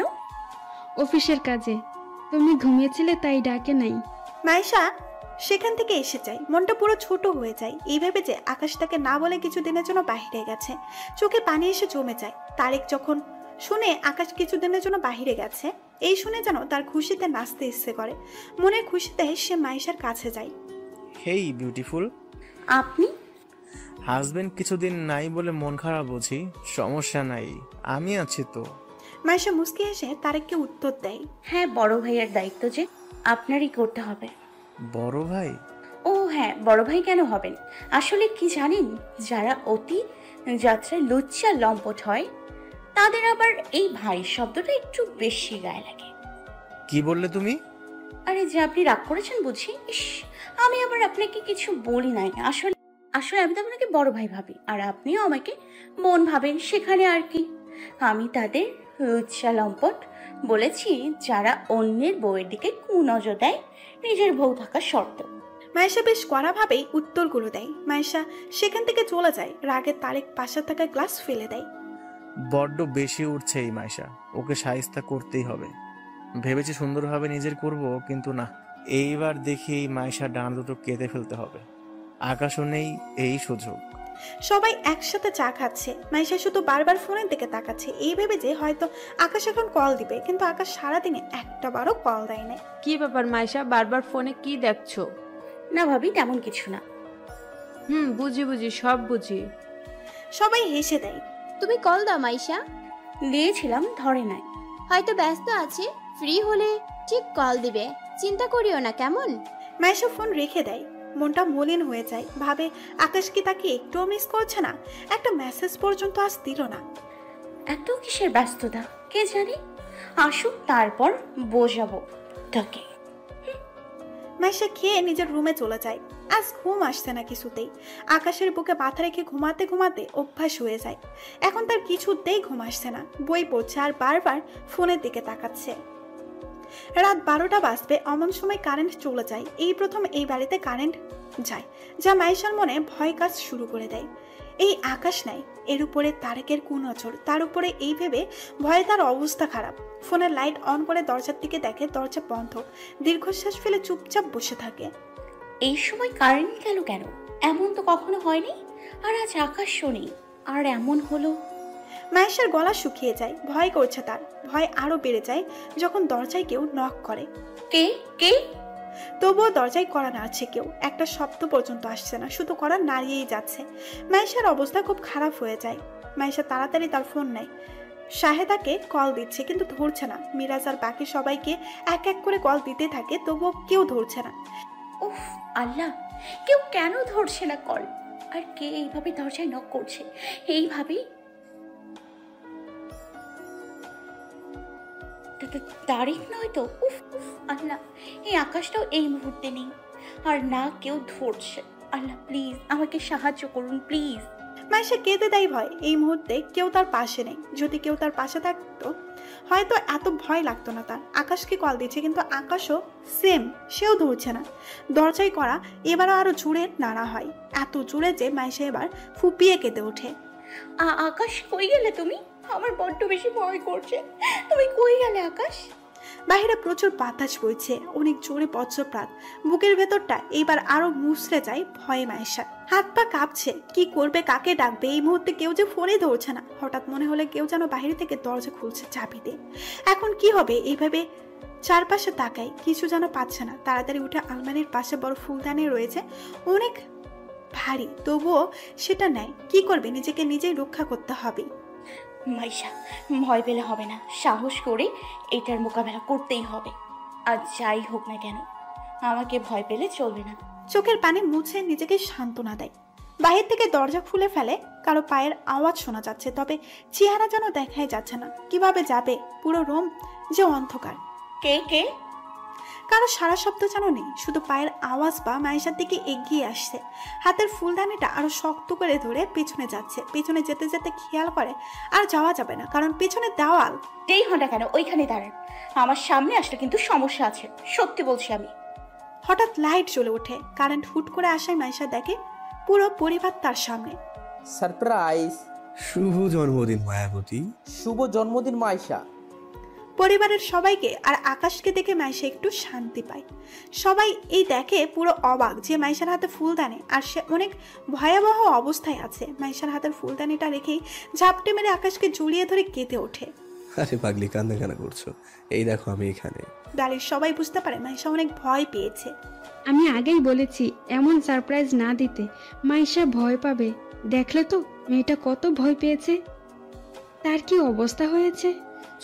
অফিসের কাজে। তুমি ঘুমিয়েছিলে তাই ডাকে নাই। মাইশা সেখান থেকে এসে যায়। মনটা পুরো ছোট হয়ে যায় এই ভেবে যে আকাশ তাকে না বলে কিছু দিনের জন্য বাহিরে গেছে। চোখে পানি এসে জমে যায়। তারেক যখন শুনে আকাশ কিছুদিনের জন্য বাহিরে গেছে, এই শুনে যেন তার খুশিতে নাচতে ইচ্ছে করে। মনের খুশিতে সে মাইশার কাছে যায়। হেই বিউটিফুল। আপনি? হাজবেন্ড কিছুদিন নাই বলে মন খারাপ বুঝি? সমস্যা নাই, আমি আছি তো। মাইশা মুস্কি হেসে তারেককে উত্তর দেয়। হ্যাঁ, বড় ভাইয়ের দায়িত্ব যে আপনারই করতে হবে। বড় ভাই? ও হ্যাঁ, বড় ভাই কেন হবেন? আসলে কি জানেন, যারা অতি যাত্রায় লুচ্চা লম্পট হয় তাদের আবার এই ভাই শব্দটা একটু বেশি গায়ে লাগে। কি বললে তুমি? আরে যে আপনি রাগ করেছেন বুঝি? ইস, আমি আবার আপনাকে কিছু বলি নাই। আসলে আসলে আমি তো আপনাকে বড় ভাই ভাবি, আর আপনিও আমাকে বোন ভাবেন, সেখানে আর কি। আমি তাদের লুচ্চা লম্পট বলেছি যারা অন্যের বউয়ের দিকে কুনজর দেয় নিজের বউ থাকার শর্ত। মাইশা বেশ কড়াভাবেই উত্তরগুলো দেয়। মাইশা সেখান থেকে চলে যায়। রাগে তারেক পাশে থাকা গ্লাস ফেলে দেয়। বড্ড বেশি উঠছে এই মাইশা, ওকে শায়েস্তা করতেই হবে। ভেবেছি সুন্দরভাবে নিজের করব, কিন্তু না, এইবার দেখি এই মাইশা ডান দুটো কেটে ফেলতে হবে। আকাশও নেই, এই সুযোগ। সবাই একসাথে চা খাচ্ছে। মাইশা শুধু বারবার ফোনের দিকে তাকাচ্ছে, এই ভেবে যে হয়তো আকাশ এখন কল দিবে, কিন্তু আকাশ সারাদিনে একটা বারও কল দেয় না। কি ব্যাপার মাইশা, বারবার ফোনে কি দেখছো? না ভাবি, তেমন কিছু না। বুঝি বুঝি, সব বুঝি। সবাই হেসে দেয়। তুমি কল দাও মাইশা। দিয়েছিলাম, ধরে নাই। হয়তো ব্যস্ত আছে, ফ্রি হলে ঠিক কল দিবে, চিন্তা করিও না, কেমন? মাইশা ফোন রেখে দেয়। মনটা মলিন হয়ে যায়। ভাবে আকাশ কি তাকে একটুও মিস করছে না? একটা মেসেজ পর্যন্ত আজ দিল না। এত কিসের ব্যস্ততা কে জানি, আসুক তারপর বোঝাবো তাকে। মাইশা খেয়ে নিজের রুমে চলে যায়। আজ ঘুম আসছে না কিছুতেই। আকাশের বুকে মাথা রেখে ঘুমাতে ঘুমাতে অভ্যাস হয়ে যায়। এখন তার কিছুতেই ঘুম আসছে না। বই পড়ছে আর বারবার ফোনের দিকে তাকাচ্ছে। রাত 12টা বাজবে অমন সময় কারেন্ট চলে যায়। এই প্রথম এই বাড়িতে কারেন্ট যায়, যা মাইশার মনে ভয় কাজ শুরু করে দেয়। এই আকাশ নাই, এর উপরে তারেকের কুনজর, তার উপরে এই ভেবে ভয়ে তার অবস্থা খারাপ। ফোনের লাইট অন করে দরজার দিকে দেখে, দরজা বন্ধ। দীর্ঘশ্বাস ফেলে চুপচাপ বসে থাকে। এই সময় কারেন্ট গেল কেন? এমন তো কখনো হয়নি। আর আজ আকাশ শুনি, আর এমন হলো। মায়েশার গলা শুকিয়ে যায়, ভয় করছে তার। ভয় আরো বেড়ে যায় যখন দরজায় কেউ নক করে। কে কে? তবুও দরজায় কড়া নাড়ছে কেউ, একটা শব্দ পর্যন্ত আসছে না, শুধু কড়া নাড়িয়েই যাচ্ছে। মায়েশার অবস্থা খুব খারাপ হয়ে যায়। মায়েশা তাড়াতাড়ি তার ফোন নেয়, শাহেদাকে কল দিচ্ছে কিন্তু ধরছে না। মিরাজ আর বাকি সবাইকে এক এক করে কল দিতে থাকে, তবুও কেউ ধরছে না। উফ আল্লাহ, কেউ কেন ধরছে না কল? আর কে এইভাবে দরজায় নক করছে? এইভাবেই তারিখ নয় তো? উফ উফ আল্লাহ, এই আকাশটাও এই মুহূর্তে নেই, আর না কেউ ধরছে। আল্লাহ প্লিজ আমাকে সাহায্য করুন প্লিজ। মায়েশা কেঁদে দেয় ভয়। এই মুহূর্তে কেউ তার পাশে নেই। যদি কেউ তার পাশে থাকতো হয়তো এত ভয় লাগতো না তার। আকাশকে কল দিচ্ছে কিন্তু আকাশও সেম, সেও ধরছে না। দরজায় করা এবার আরো জোরে নাড়া হয়, এত জোরে যে মায়েশা এবার ফুপিয়ে কেঁদে ওঠে। আকাশ কই গেলে তুমি? আমার বড্ড বেশি ভয় করছে। তুমি কই গেলে আকাশ? বাইরে প্রচুর বাতাস বইছে, অনেক জোরে বজ্রপাত। বুকের ভেতরটা এইবার আরো মুচড়ে যায় ভয়ে। মায়েশার হাত পা কাঁপছে, কি করবে, কাকে ডাকবে? এই মুহূর্তে কেউ যে ফোনে ধরছে না। হঠাৎ মনে হলে কেউ যেন বাইরে থেকে দরজা খুলছে চাবি দিয়ে। এখন কি হবে এইভাবে চারপাশে তাকাই, কিছু যেন পাচ্ছে না। তাড়াতাড়ি উঠে আলমারির পাশে বড় ফুলদানি রয়েছে, অনেক ভারী, তবুও সেটা নেয়। কি করবে, নিজেকে নিজেই রক্ষা করতে হবে। মাইশা, ভয় পেলে হবে না, সাহস করে এটার মোকাবেলা করতেই হবে। আর যাই হোক না কেন, আমাকে ভয় পেলে চলবে না। চোখের পানি মুছে নিজেকে সান্ত্বনা দেয়। বাহির থেকে দরজা খুলে ফেলে, কারো পায়ের আওয়াজ শোনা যাচ্ছে, তবে চেহারা যেন দেখাই যাচ্ছে না। কিভাবে যাবে? পুরো রুম যে অন্ধকার। কে কে? কারো সারা শব্দ যেন নেই, শুধু পায়ের আওয়াজ বা মায়েশার দিকে এগিয়ে আসছে। হাতের ফুলদানিটা আরো শক্ত করে ধরে পেছনে যাচ্ছে। পেছনে যেতে যেতে খেয়াল করে আর যাওয়া যাবে না, কারণ পেছনে দেওয়াল। যেই হন্ডা কেন ওইখানে দাঁড়ান, আমার সামনে আসলে কিন্তু সমস্যা আছে, সত্যি বলছি আমি। হঠাৎ লাইট জ্বলে ওঠে, কারেন্ট হুট করে আসায় মায়েশা দেখে পুরো পরিবার তার সামনে। সারপ্রাইজ! শুভ জন্মদিন মায়াবতী। শুভ জন্মদিন মাইশা। পরিবারের সবাইকে আর আকাশকে দেখে মাইশা একটু শান্তি পায়। সবাই এই দেখে পুরো অবাক যে মাইশার হাতে ফুলদানি, আর সে অনেক ভয়াবহ অবস্থায় আছে। মাইশার হাতের ফুলদানিটা রেখেই ঝাপটে মেরে আকাশকে জড়িয়ে ধরে কেঁদে ওঠে। আরে পাগলি, কান্না কেন করছো? এই দেখো আমি এখানে। বাড়ির সবাই বুঝতে পারে মাইশা অনেক ভয় পেয়েছে। আমি আগেই বলেছি এমন সারপ্রাইজ না দিতে, মাইশা ভয় পাবে। দেখলে তো মেয়েটা কত ভয় পেয়েছে, তার কি অবস্থা হয়েছে।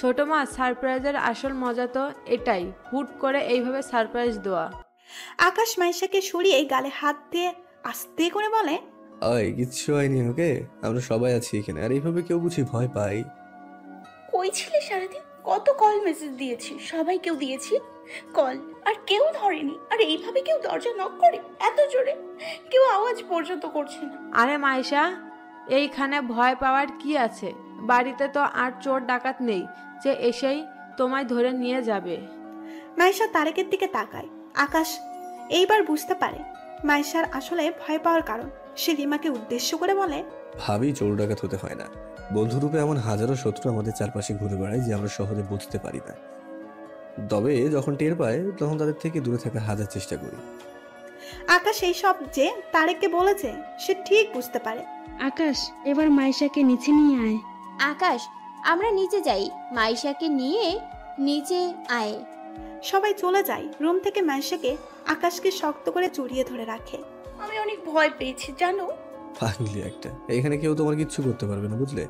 ছোট মা, সারপ্রাইজের আসল মজা তো এটাই, হুট করে এইভাবে সারপ্রাইজ দেওয়া। আকাশ মাইশাকে সরিয়ে গালে হাত দিয়ে আস্তে করে বলে, ওই কিচ্ছু হয়নি, ওকে? আমরা সবাই আছি এখানে। আর এইভাবে কেউ বুঝি ভয় পাই? কই ছিলে সারাদিন? কত কল মেসেজ দিয়েছি, সবাইকেও দিয়েছি কল, আর কেউ ধরেনি। আর এইভাবে কেউ দরজা নক করে এত জোরে, কেউ আওয়াজ পর্যন্ত করছে না। আরে মাইশা, এইখানে ভয় পাওয়ার কি আছে? বাড়িতে তো আর চোর ডাকাত নেই যে এসেই তোমায় ধরে নিয়ে যাবে। মাইশা তারেকের দিকে তাকায়। আকাশ এইবার বুঝতে পারে মাইশার আসলে ভয় পাওয়ার কারণ। সে রিমাকে উদ্দেশ্য করে বলে, ভাবি চোর ডাকাত হতে হয় না। বন্ধুরূপে এমন হাজারো শত্রু আমাদের চারপাশে ঘুরে বেড়ায় যে আমরা সহজে বুঝতে পারি না। তবে যখন টের পায় তখন তাদের থেকে দূরে থাকার হাজার চেষ্টা করি। আকাশ এই সব যে তারেককে বলেছে সে ঠিক বুঝতে পারে। আকাশ, এবার মাইশাকে নিচে নিয়ে আয়। আকাশ, আমরা নিচে যাই, মাইশাকে নিয়ে নিচে আয়। সবাই চলে যায়। রুম থেকে মাইশাকে আকাশকে শক্ত করে জড়িয়ে ধরে রাখে। আমি অনেক ভয় পেয়েছি জানো। পাগলি একটা, এখানে কেউ তোমার কিচ্ছু করতে পারবে না, বুঝলে?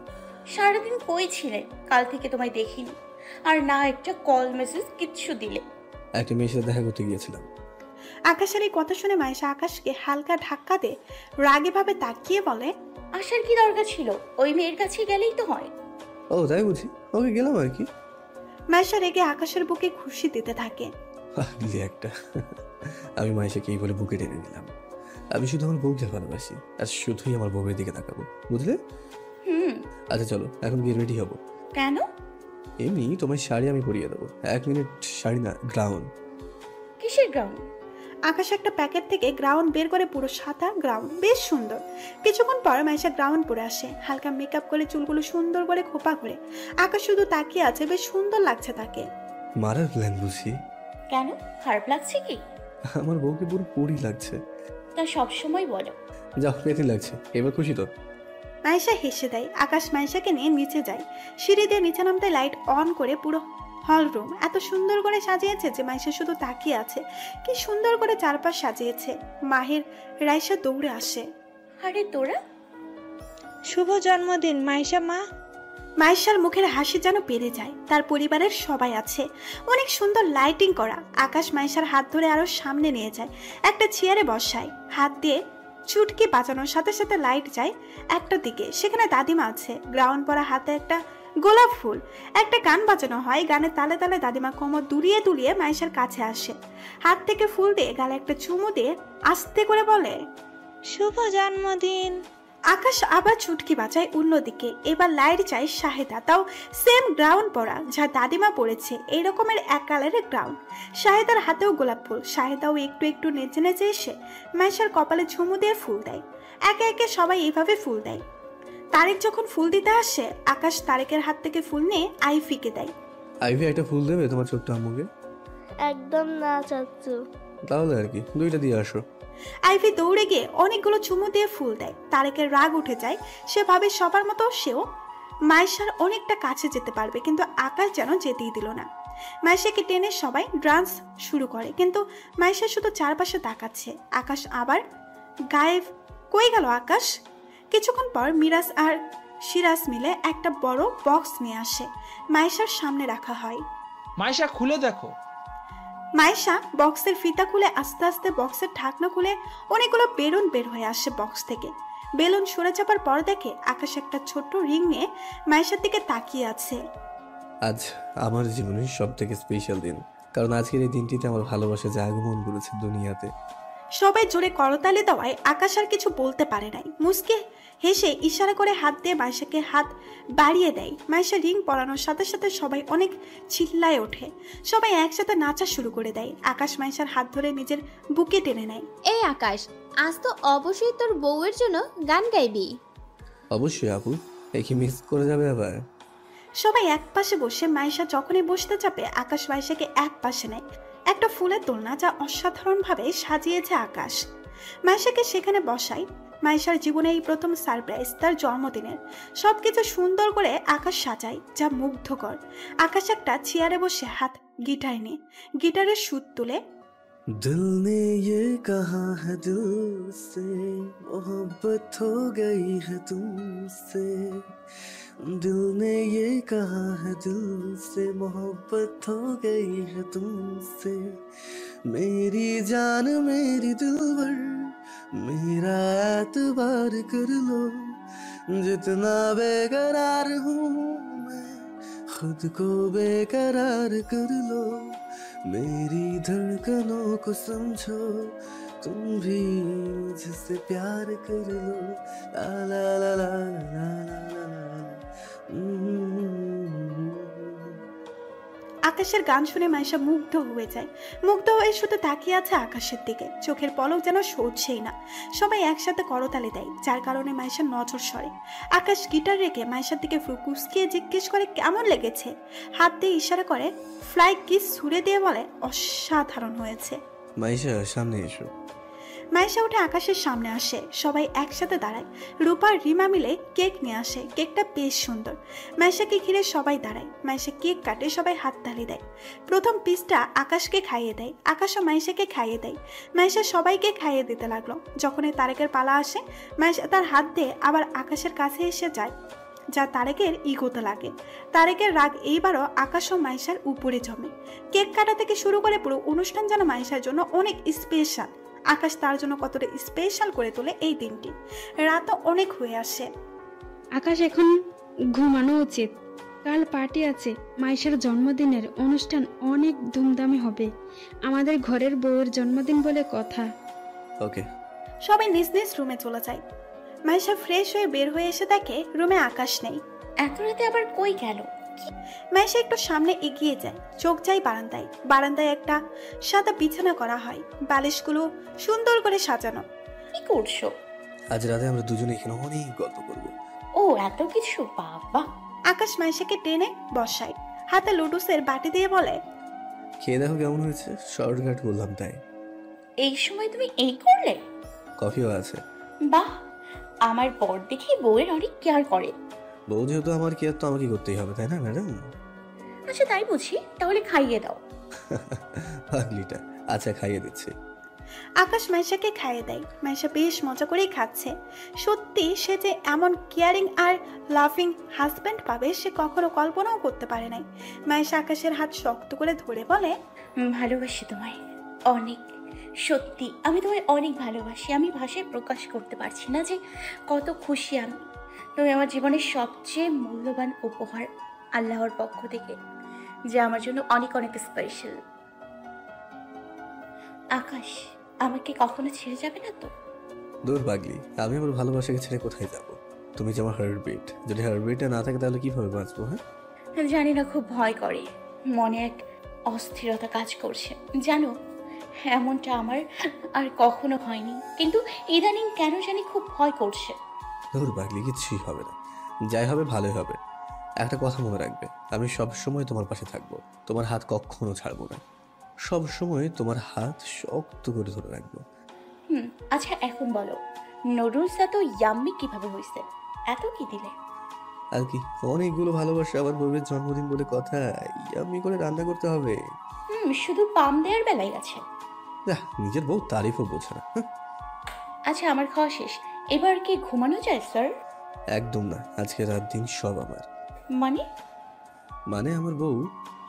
সারাদিন কই ছিলে? কাল থেকে তোমায় দেখিনি, আর না একটা কল মেসেজ কিচ্ছু দিলে। একটা মেয়ের সাথে দেখা করতে গিয়েছিলাম। আকাশের এই কথা শুনে মাইশা আকাশকে হালকা ধাক্কা দিয়ে রাগে ভাবে তাকিয়ে বলে, আসার কি দরকার ছিল? ওই মেয়ের কাছে গেলেই তো হয়। ও তাই বুঝি, ওকে গেলাম আর কি। মাইশা রেগে আকাশের বুকে খুশি দিতে থাকে। পাগলি একটা। আমি মাইশাকে এই বলে বুকে টেনে নিলাম। আমি শুধু আমার বউকে ভালোবাসি, আর শুধুই আমার বউয়ের দিকে তাকাবো, বুঝলে? হুম। আচ্ছা চলো এখন গিয়ে রেডি হবো। কেন? এমনি তোমার শাড়ি আমি পরিয়ে দেবো। 1 মিনিট। শাড়ি না, গ্রাউন্ড। কিসের গ্রাউন্ড? আকাশ একটা প্যাকেট থেকে গ্রাউন্ড বের করে পুরো সাদা গ্রাউন্ড, বেশ সুন্দর। কিছুক্ষণ পর মাইশা গ্রাউন্ড পরে আসে, হালকা মেকআপ করে চুলগুলো সুন্দর করে খোপা করে। আকাশ শুধু তাকিয়ে আছে, বেশ সুন্দর লাগছে তাকে। মারার প্ল্যান বুঝি। কেন, খারাপ লাগছে কি? আমার বউকে পুরো পরি লাগছে। তা সবসময় বলো। যাও, পেতে লাগছে। এবার খুশি তো? মাইশা হেসে দেয়। আকাশ মাইশাকে নিয়ে নিচে যায়। সিঁড়ি দিয়ে নিচে নামতে লাইট অন করে পুরো হল রুম এত সুন্দর করে সাজিয়েছে যে মাইশা শুধু তাকিয়ে আছে। কি সুন্দর করে চারপাশ সাজিয়েছে। মাহির, রাইসা দৌড়ে আসে। আরে তোরা, শুভ জন্মদিন মাইশা মা। মাইশার মুখের হাসি যেন বেড়ে যায়। তার পরিবারের সবাই আছে, অনেক সুন্দর লাইটিং করা। আকাশ মাইশার হাত ধরে আরো সামনে নিয়ে যায়, একটা চেয়ারে বসায়। হাত দিয়ে চুটকি বাজানোর সাথে সাথে লাইট যায় একটা দিকে, সেখানে দাদিমা আছে। গ্রাউন্ড পরা হাতে একটা গোলাপ ফুল। একটা গান বাজানো হয়, গানের তালে তালে দাদিমা কোমর দুলিয়ে দুলিয়ে মাইশার কাছে আসে। হাত থেকে ফুল দিয়ে গালে একটা চুমু দিয়ে আস্তে করে বলে, শুভ জন্মদিন। আকাশ আবার চুটকি বাজায় অন্যদিকে। এবার লাইট চাই শাহেদা, তাও সেম গ্রাউন্ড পরা যা দাদিমা পড়েছে, এই রকমের এক কালারের গ্রাউন্ড। শাহেদার হাতেও গোলাপ ফুল। শাহেদাও একটু একটু নেচে নেচে এসে মাইশার কপালে চুমু দিয়ে ফুল দেয়। একে একে সবাই এইভাবে ফুল দেয়। তারেক যখন ফুল দিতে আসে, আকাশ তারেকের হাত থেকে ফুল নিয়ে আইফিকে দেয়। আইভি একটা ফুল দেবে তোমার ছোট্ট আম্মুকে? একদম না চাচ্চু। তাহলে আর কি, 2টা দিয়ে আসো। আইভি দৌড়ে গিয়ে অনেকগুলো চুমু দিয়ে ফুল দেয়। তারেকের রাগ উঠে যায়। সে ভাবে সবার মতো সেও মাইশার অনেকটা কাছে যেতে পারবে, কিন্তু আকাশ যেন যেতেই দিল না। মাইশাকে টেনে সবাই ডান্স শুরু করে, কিন্তু মাইশা শুধু চারপাশে তাকাচ্ছে। আকাশ আবার গায়েব। কই গেল আকাশ? কিছুক্ষণ পর মিরাজ আর সিরাজ মিলে একটা বড় বক্স নিয়ে আসে, মাইশার সামনে রাখা হয়। মাইশা, খুলে দেখো। মাইশা বক্সের ফিতা খুলে আস্তে আস্তে বক্সের ঢাকনা খুলে অনেকগুলো বেলুন বের হয়ে আসে বক্স থেকে। বেলুন সরে চাপার পর দেখে আকাশ একটা ছোট্ট রিং নিয়ে মাইশার দিকে তাকিয়ে আছে। আজ আমার জীবনের সব থেকে স্পেশাল দিন, কারণ আজকের এই দিনটিতে আমার ভালোবাসা যে আগমন করেছে দুনিয়াতে। সবাই জোরে করতালি দেওয়ায় আকাশ আর কিছু বলতে পারে নাই। মুস্কে হেসে ইশারা করে হাত দিয়ে মাইশাকে হাত বাড়িয়ে দেয়। মাইশা রিং পরানোর সাথে সাথে সবাই অনেক চিল্লায় ওঠে। সবাই একসাথে নাচা শুরু করে দেয়। আকাশ মাইশার হাত ধরে নিজের বুকে টেনে নেয়। এই আকাশ, আজ তো অবশ্যই তোর বউয়ের জন্য গান গাইবি। অবশ্যই আপু, কি মিস করে যাবে আবার? সবাই এক পাশে বসে। মাইশা যখনই বসতে চাপে আকাশ মাইশাকে এক পাশে নেয়। একটা ফুলের দোলনা যা অসাধারণভাবে সাজিয়েছে আকাশ। মাইশাকে সেখানে বসায়। মাইশার জীবনে এই প্রথম সারপ্রাইজ, তার জন্মদিনের। সবকিছু সুন্দর করে আকাশ সাজায়, যা মুগ্ধকর। আকাশ একটা চেয়ারে বসে হাত গিটার নিয়ে গিটারের সুর তুলে, दिल ने ये कहा है दिल से मोहब्बत हो गई है तुमसे, दिल ने ये कहा है दिल से मोहब्बत हो गई है तुमसे, मेरी जान मेरी दिलबर मेरा एतबार कर लो, जितना बेकरार हूँ मैं खुद को बेकरार कर लो, मेरी धड़कनों को समझो तुम भी मुझसे प्यार कर लो, ला ला ला ला ला ला ला ला। আকাশের গান শুনে মাইশা মুগ্ধ হয়ে যায়। মুগ্ধ হয়ে শুধু তাকিয়ে আছে আকাশের দিকে, চোখের পলক যেন সরছেই না। সবাই একসাথে করতালি দেয়, যার কারণে মাইশার নজর সরে। আকাশ গিটার রেখে মাইশার দিকে ফুসকিয়ে জিজ্ঞেস করে কেমন লেগেছে। হাত দিয়ে ইশারা করে ফ্লাই কিস ছুড়ে দিয়ে বলে অসাধারণ হয়েছে। মাইশা, সামনে এসো। মাইশা উঠে আকাশের সামনে আসে। সবাই একসাথে দাঁড়ায়। রূপার রিমা মিলে কেক নিয়ে আসে। কেকটা বেশ সুন্দর। মাইশাকে ঘিরে সবাই দাঁড়ায়। মাইশা কেক কাটে, সবাই হাততালি দেয়। প্রথম পিসটা আকাশকে খাইয়ে দেয়। আকাশও মাইশাকে খাইয়ে দেয়। মাইশা সবাইকে খাইয়ে দিতে লাগলো। যখনই তারেকের পালা আসে, মাইশা তার হাত দিয়ে আবার আকাশের কাছে এসে যায়, যা তারেকের ইগোতে লাগে। তারেকের রাগ এইবারও আকাশ ও মাইশার উপরে জমে। কেক কাটা থেকে শুরু করে পুরো অনুষ্ঠান যেন মাইশার জন্য অনেক স্পেশাল। আকাশ তার জন্য কতটা স্পেশাল করে তোলে এই দিনটি। রাতও অনেক হয়ে আসে। আকাশ এখন ঘুমানো উচিত, কাল পার্টি আছে। মাইশার জন্মদিনের অনুষ্ঠান অনেক ধুমধামে হবে। আমাদের ঘরের বউয়ের জন্মদিন বলে কথা। ওকে। সবাই নিজ নিজ রুমে চলে যায়। মাইশা ফ্রেশ হয়ে বের হয়ে এসে দেখে রুমে আকাশ নেই। এত রাতে আবার কই গেল? মাইশা একটু সামনে এগিয়ে যায়, চোখ যায় বারান্দায়। বারান্দায় একটা সাদা বিছানা করা হয়, বালিশগুলো সুন্দর করে সাজানো। কি করছো? আজ রাতে আমরা দুজনে এখানে অনেক গল্প করব। ও এত কিছু, বাবা। আকাশ মাইশাকে টেনে বসায়, হাতে লুডুসের বাটি দিয়ে বলে, খেয়ে দেখো কেমন হয়েছে, শর্টকাট বললাম তাই। এই সময় তুমি এই করলে? কফিও আছে। বাহ, আমার বর দেখি বউয়ের অনেক কেয়ার করে। বউ যেহেতু আমার কেয়ার তো আমাকে করতেই হবে, তাই না ম্যাডাম? আচ্ছা তাই বুঝি, তাহলে খাইয়ে দাও। পাগলিটা। আচ্ছা খাইয়ে দিচ্ছি। আকাশ মাইশাকে খাইয়ে দেয়। মাইশা বেশ মজা করেই খাচ্ছে। সত্যি সে যে এমন কেয়ারিং আর লাভিং হাজব্যান্ড পাবে সে কখনো কল্পনাও করতে পারে নাই। মাইশা আকাশের হাত শক্ত করে ধরে বলে, ভালোবাসি তোমায় অনেক, সত্যি আমি তোমায় অনেক ভালোবাসি। আমি ভাষায় প্রকাশ করতে পারছি না যে কত খুশি আমি। তুমি আমার জীবনের সবচেয়ে মূল্যবান উপহার আল্লাহর পক্ষ থেকে, যা আমার জন্য অনেক অনেক স্পেশাল। আকাশ, আমাকে কখনো ছেড়ে যাবে না তো? দূর পাগলি, আমি আমার ভালোবাসাকে ছেড়ে কোথায় যাব? তুমি যে আমার হার্টবিট, যদি হার্টবিটটা না থাকে তাহলে কিভাবে বাঁচবো? হ্যাঁ জানি না, খুব ভয় করে, মনে এক অস্থিরতা কাজ করছে জানো। এমনটা আমার আর কখনো হয়নি, কিন্তু ইদানিং কেন জানি খুব ভয় করছে। দূর পাগলি, কিছুই হবে না, যাই হবে ভালোই হবে। একটা কথা মনে রাখবে, আমি সব সময় তোমার পাশে থাকবো, তোমার হাত কখনো ছাড়বো না, সব সময় তোমার হাত শক্ত করে ধরে রাখবো। আচ্ছা এখন বলো, নুডলস এত ইয়াম্মি কিভাবে হয়েছে? এত কি দিলে? আর কি, অনেকগুলো ভালোবাসা, আবার বউয়ের জন্মদিন বলে কথা, ইয়াম্মি করে রান্না করতে হবে। শুধু পাম দেওয়ার বেলায় আছে। নিজের বউ তারিফও বোঝে না। আচ্ছা আমার খাওয়া শেষ, এবার কি ঘুমানো যায় স্যার? একদম না, আজকে রাত দিন সব আমার। মানে আমার বউ,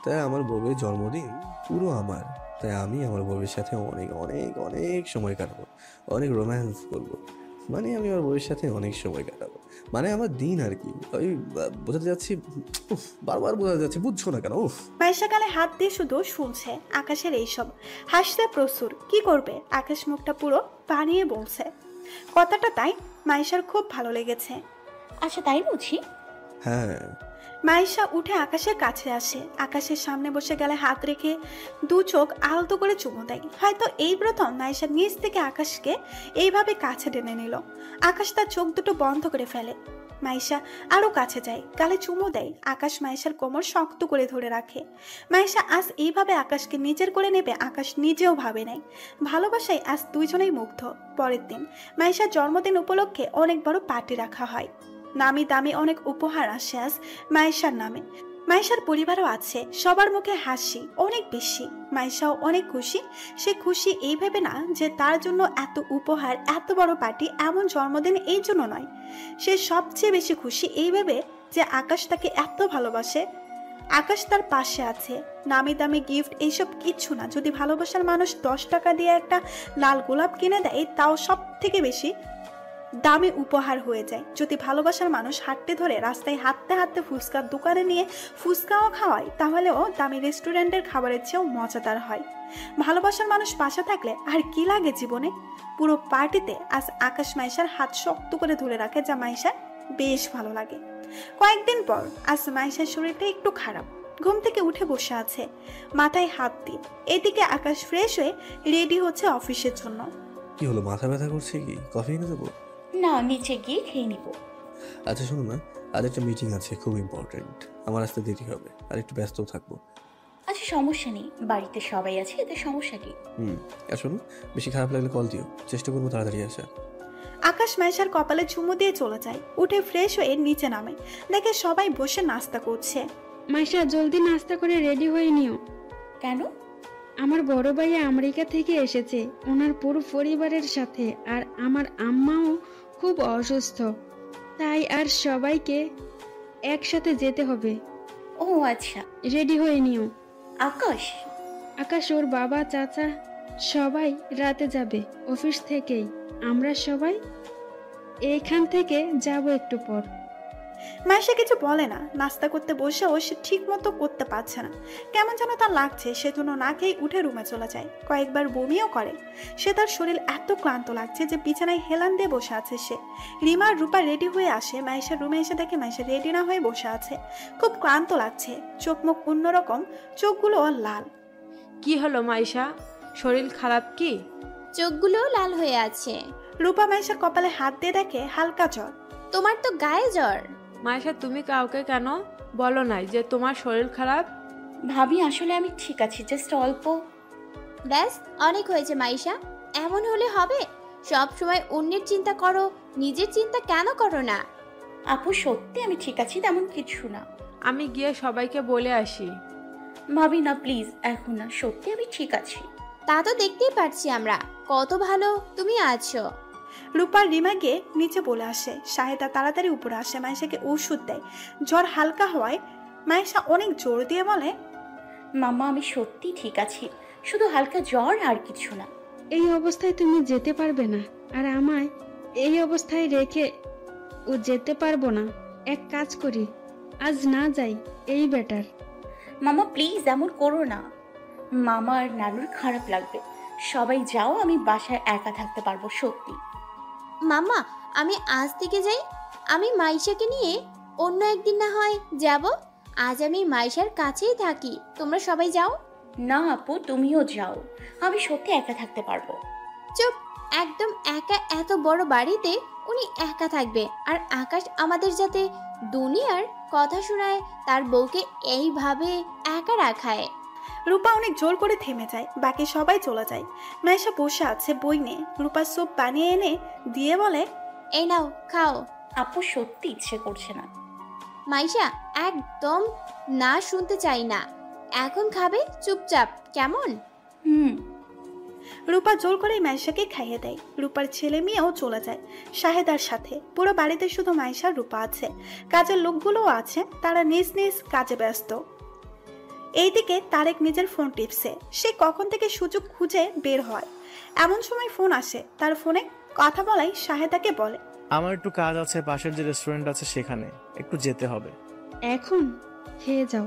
তাই আমার বউয়ের জন্মদিন পুরো আমার, তাই আমি আমার বউয়ের সাথে অনেক অনেক অনেক সময় কাটাবো, অনেক রোম্যান্স করবো। আমি আমার বউয়ের সাথে অনেক সময় কাটাবো, আমার দিন আর কি। ওই বোঝাতে যাচ্ছি, বারবার বোঝাতে যাচ্ছি, বুঝছো না কেন? মাইশা গালে হাত দিয়ে শুধু শুনছে আকাশের এইসব, হাসতে প্রচুর। কি করবে, আকাশ মুখটা পুরো বানিয়ে বলছে কথাটা, তাই মাইশার খুব ভালো লেগেছে। আচ্ছা তাই বুঝি? হ্যাঁ। মাইশা উঠে আকাশের কাছে আসে, আকাশের সামনে বসে গেলে হাত রেখে দু চোখ আলতো করে চুমু দেয়। হয়তো এই প্রথম মাইশা নিচ থেকে আকাশকে এইভাবে কাছে টেনে নিল। আকাশ তার চোখ দুটো বন্ধ করে ফেলে। মাইশা আরো কাছে যায়, গালে চুমু দেয়। আকাশ মাইশার কোমর শক্ত করে ধরে রাখে। মাইশা আজ এইভাবে আকাশকে নিজের করে নেবে আকাশ নিজেও ভাবে নাই। ভালোবাসায় আজ দুইজনেই মুগ্ধ। পরের দিন মাইশার জন্মদিন উপলক্ষে অনেক বড় পার্টি রাখা হয়। নামি দামি অনেক উপহার আসে আজ মাইশার নামে। মাইশার পরিবারও আছে, সবার মুখে হাসি অনেক বেশি। মাইশাও অনেক খুশি। সে খুশি এই ভেবে না যে তার জন্য এত উপহার, এত বড় পার্টি, এমন জন্মদিন এই জন্য নয়। সে সবচেয়ে বেশি খুশি এই ভেবে যে আকাশ তাকে এত ভালোবাসে, আকাশ তার পাশে আছে। নামি দামি গিফট এইসব কিচ্ছু না। যদি ভালোবাসার মানুষ 10 টাকা দিয়ে একটা লাল গোলাপ কিনে দেয়, তাও সব থেকে বেশি দামি উপহার হয়ে যায়। যদি ভালোবাসার মানুষ হাঁটতে ধরে রাস্তায় হাঁটতে হাঁটতে ফুচকার দোকানে নিয়ে ফুচকাও খাওয়ায়, তাহলেও দামি রেস্টুরেন্টের খাবারের চেয়েও মজাদার হয়। ভালোবাসার মানুষ পাশে থাকলে আর কি লাগে জীবনে। পুরো পার্টিতে আজ আকাশ মাইশার হাত শক্ত করে ধরে রাখে, যা মাইশার বেশ ভালো লাগে। কয়েকদিন পর আজ মাইশার শরীরটা একটু খারাপ। ঘুম থেকে উঠে বসে আছে, মাথায় হাত দিয়ে। এদিকে আকাশ ফ্রেশ হয়ে রেডি হচ্ছে অফিসের জন্য। কি হলো, মাথা ব্যথা করছে কি? কফি এনে দেবো? না, নিচে গিয়ে খেয়ে নিব। আচ্ছা শোনো না, আজ একটা মিটিং আছে, খুব ইম্পর্টেন্ট, আমার আসতে দেরি হবে, আর একটু ব্যস্তও থাকবো। আচ্ছা সমস্যা নেই, বাড়িতে সবাই আছে, এতে সমস্যা কি? আর শোনো, বেশি খারাপ লাগলে কল দিও, চেষ্টা করবো তাড়াতাড়ি আসার। আকাশ মাইশার কপালে চুমু দিয়ে চলে যায়। উঠে ফ্রেশ হয়ে নিচে নামে, দেখে সবাই বসে নাস্তা করছে। মাইশা জলদি নাস্তা করে রেডি হয়ে নিও। কেন? আমার বড় ভাইয়া আমেরিকা থেকে এসেছে ওনার পুরো পরিবারের সাথে, আর আমার আম্মাও খুব অসুস্থ, তাই আর সবাইকে একসাথে যেতে হবে। ও আচ্ছা, রেডি হয়ে নিও। আকাশ ওর বাবা, চাচা সবাই রাতে যাবে অফিস থেকেই। আমরা সবাই এইখান থেকে যাব একটু পর। মাইশা কিছু বলে না। নাস্তা করতে বসেও সে ঠিক মতো করতে পারছে না, কেমন যেন তার লাগছে। সেজন্য না খেয়ে উঠে রুমে চলে যায়, কয়েকবার বমিও করে। সে তার শরীর এত ক্লান্ত লাগছে যে বিছানায় হেলান দিয়ে বসে আছে সে। রিমা আর রূপা রেডি হয়ে আসে, মাইশার রুমে এসে দেখে মাইশা রেডি না হয়ে বসে আছে। খুব ক্লান্ত লাগছে, চোখ মুখ অন্যরকম, চোখগুলো লাল। কি হলো মাইশা, শরীর খারাপ কি? চোখগুলোও লাল হয়ে আছে। রূপা মাইশার কপালে হাত দিয়ে দেখে হালকা জ্বর। তোমার তো গায়ে জ্বর। মাইশা তুমি কাউকে কেন বলো নাই যে তোমার শরীর খারাপ? ভাবি আসলে আমি ঠিক আছি, জাস্ট অল্প। ব্যাস অনেক হয়েছে মাইশা, এমন হলে হবে? সব সময় অন্যের চিন্তা করো, নিজের চিন্তা কেন করো না? আপু সত্যি আমি ঠিক আছি, তেমন কিছু না। আমি গিয়ে সবাইকে বলে আসি। ভাবি না প্লিজ, এখন না, সত্যি আমি ঠিক আছি। তা তো দেখতেই পারছি আমরা, কত ভালো তুমি আছো। রূপার রিমা গিয়ে নিচে বলে আসে। শাহেদা তাড়াতাড়ি উপরে আসে, মাইশাকে ওষুধ দেয়। জ্বর হালকা হওয়ায় মাইশা অনেক জোর দিয়ে বলে, মামা আমি সত্যি ঠিক আছি, শুধু হালকা জ্বর আর কিছু না। এই অবস্থায় তুমি যেতে পারবে না, আর আমায় এই অবস্থায় রেখে ও যেতে পারবো না। এক কাজ করি, আজ না যাই, এই বেটার। মামা প্লিজ এমন করো না, মামা আর নানুর খারাপ লাগবে। সবাই যাও, আমি বাসায় একা থাকতে পারবো সত্যি। মাম্মা আমি আজ থেকে যাই, আমি মাইশাকে নিয়ে অন্য একদিন না হয় যাব। আজ আমি মাইশার কাছেই থাকি, তোমরা সবাই যাও। না আপু তুমিও যাও, আমি সত্যি একা থাকতে পারবো। চুপ, একদম একা? এত বড় বাড়িতে উনি একা থাকবে, আর আকাশ আমাদের যাতে দুনিয়ার কথা শোনায় তার বউকে এইভাবে একা রাখায়। রূপা অনেক জোর করে থেমে যায়, বাকি সবাই চলে যায়। মাইশা বসে আছে বই নিয়ে। রূপা স্যুপ বানিয়ে এনে দিয়ে বলে, এই নাও খাও। আপু সত্যি ইচ্ছে করছে না। মাইশা একদম না, শুনতে চাই না। এখন খাবে চুপচাপ, কেমন? রূপা জোর করে মাইশাকে খাইয়ে দেয়। রূপার ছেলে মেয়েও চলে যায় শাহেদার সাথে। পুরো বাড়িতে শুধু মাইশা আর রূপা আছে। কাজের লোকগুলোও আছে, তারা নিজ নিজ কাজে ব্যস্ত। এইদিকে তারেক নিজের ফোন টিপছে। সে কখন থেকে সুযোগ খুঁজে বের হয়, এমন সময় ফোন আসে। তার ফোনে কথা বলাই শাহেদাকে বলে, আমার একটু কাজ আছে, পাশের যে রেস্টুরেন্ট আছে সেখানে একটু যেতে হবে। এখন খেয়ে যাও।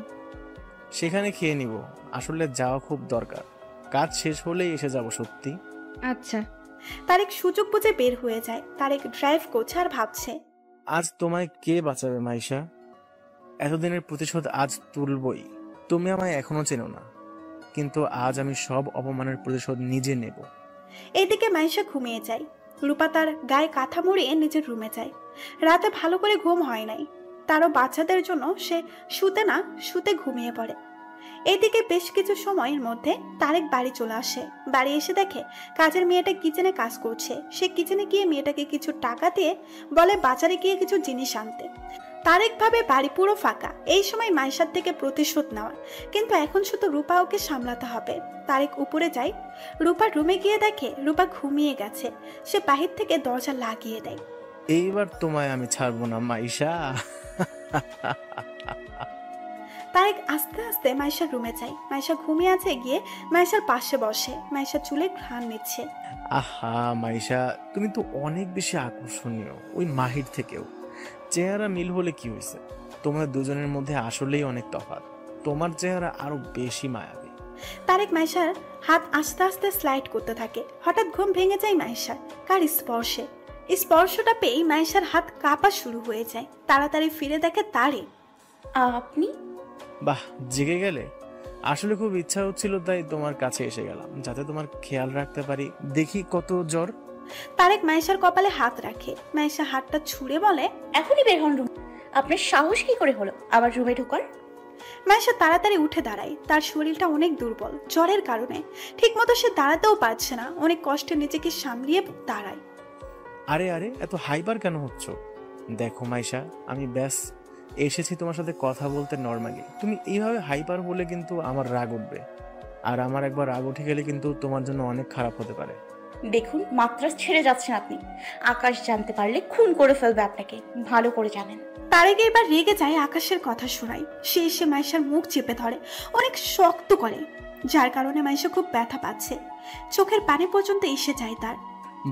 সেখানে খেয়ে নিব, আসলে যাওয়া খুব দরকার। কাজ শেষ হলেই এসে যাব সত্যি। আচ্ছা। তারেক সুযোগ বুঝে বের হয়ে যায়। তারেক ড্রাইভ করছে আর ভাবছে, আজ তোমায় কে বাঁচাবে মাইশা? এতদিনের প্রতিশোধ আজ তুলবই। তুমি আমায় এখনো চেনো না, কিন্তু আজ আমি সব অপমানের প্রতিশোধ নিজে নেব। এইদিকে মাইশা ঘুমিয়ে যায়। রূপা তার গায়ে কাঁথা মুড়িয়ে নিজের রুমে যায়। রাতে ভালো করে ঘুম হয় নাই। তারও বাচ্চাদের জন্য সে শুতে ঘুমিয়ে পড়ে। এদিকে বেশ কিছু সময়ের মধ্যে তারেক বাড়ি চলে আসে। বাড়ি এসে দেখে কাজের মেয়েটা কিচেনে কাজ করছে। সে কিচেনে গিয়ে মেয়েটাকে কিছু টাকা দিয়ে বলে বাজারে গিয়ে কিছু জিনিস আনতে। তারেক ভাবে বাড়ি পুরো ফাঁকা, এই সময় মাইশার থেকে প্রতিশোধ নেওয়ার। কিন্তু এখন শুধু রূপা ওকে সামলাতে হবে। তারেক উপরে যায়। রূপার রুমে গিয়ে দেখে রূপা ঘুমিয়ে গেছে। সে বাহির থেকে দরজা লাগিয়ে দেয়। এইবার তোমায় আমি ছাড়বো না মাইশা। তারেক আস্তে আস্তে মাইশার রুমে যায়। মাইশা ঘুমিয়ে আছে, গিয়ে মাইশার পাশে বসে। মাইশা চুলে ঘ্রাণ নিচ্ছে। আহা মাইশা, তুমি তো অনেক বেশি আকর্ষণীয়, ওই মাহির থেকেও। চেহারা মিল হলে কি হয়েছে, তোমাদের দুজনের মধ্যে আসলেই অনেক তফাৎ। তোমার চেহারা আরো বেশি মায়াবী। তারেক মাইশার হাত আস্তে আস্তে স্লাইড করতে থাকে। হঠাৎ ঘুম ভেঙে যায় মাইশার। কার স্পর্শে। স্পর্শটা পেয়ে মাইশার হাত কাঁপা শুরু হয়ে যায়। তাড়াতাড়ি ফিরে দেখে তারেক। আপনি? বাহ, জেগে গেলে? আসলে খুব ইচ্ছা হচ্ছিল, তাই তোমার কাছে এসে গেলাম, যাতে তোমার খেয়াল রাখতে পারি। দেখি কত জ্বর। তারেক মাইশার কপালে হাত রাখে। মাইশা হাতটা ছুঁড়ে বলে, এখনই বের হন রুম। আপনার সাহস কি করে হলো আবার রুমে ঢোকার? মাইশা তাড়াতাড়ি উঠে দাঁড়ায়। তার শরীরটা অনেক দুর্বল জ্বরের কারণে। ঠিক মতো সে দাঁড়াতেও পারছে না। অনেক কষ্টে নিজেকে সামলিয়ে দাঁড়ায়। আরে আরে, এত হাইপার কেন হচ্ছ? দেখো মাইশা, আমি ব্যাস এসেছি তোমার সাথে কথা বলতে নর্মালি। তুমি এইভাবে হাইপার হলে কিন্তু আমার রাগ উঠবে, আর আমার একবার রাগ উঠে গেলে কিন্তু তোমার জন্য অনেক খারাপ হতে পারে। দেখুন মাত্রা ছেড়ে যাচ্ছেন আপনি। আকাশ জানতে পারলে খুন করে ফেলবে আপনাকে, ভালো করে জানেন। তারেক এবার রেগে যায় আকাশের কথা শোনায়। সে এসে মাইশার মুখ চেপে ধরে, অনেক শক্ত করে, যার কারণে মাইশা খুব ব্যথা পাচ্ছে। চোখের পানি পর্যন্ত এসে যায় তার।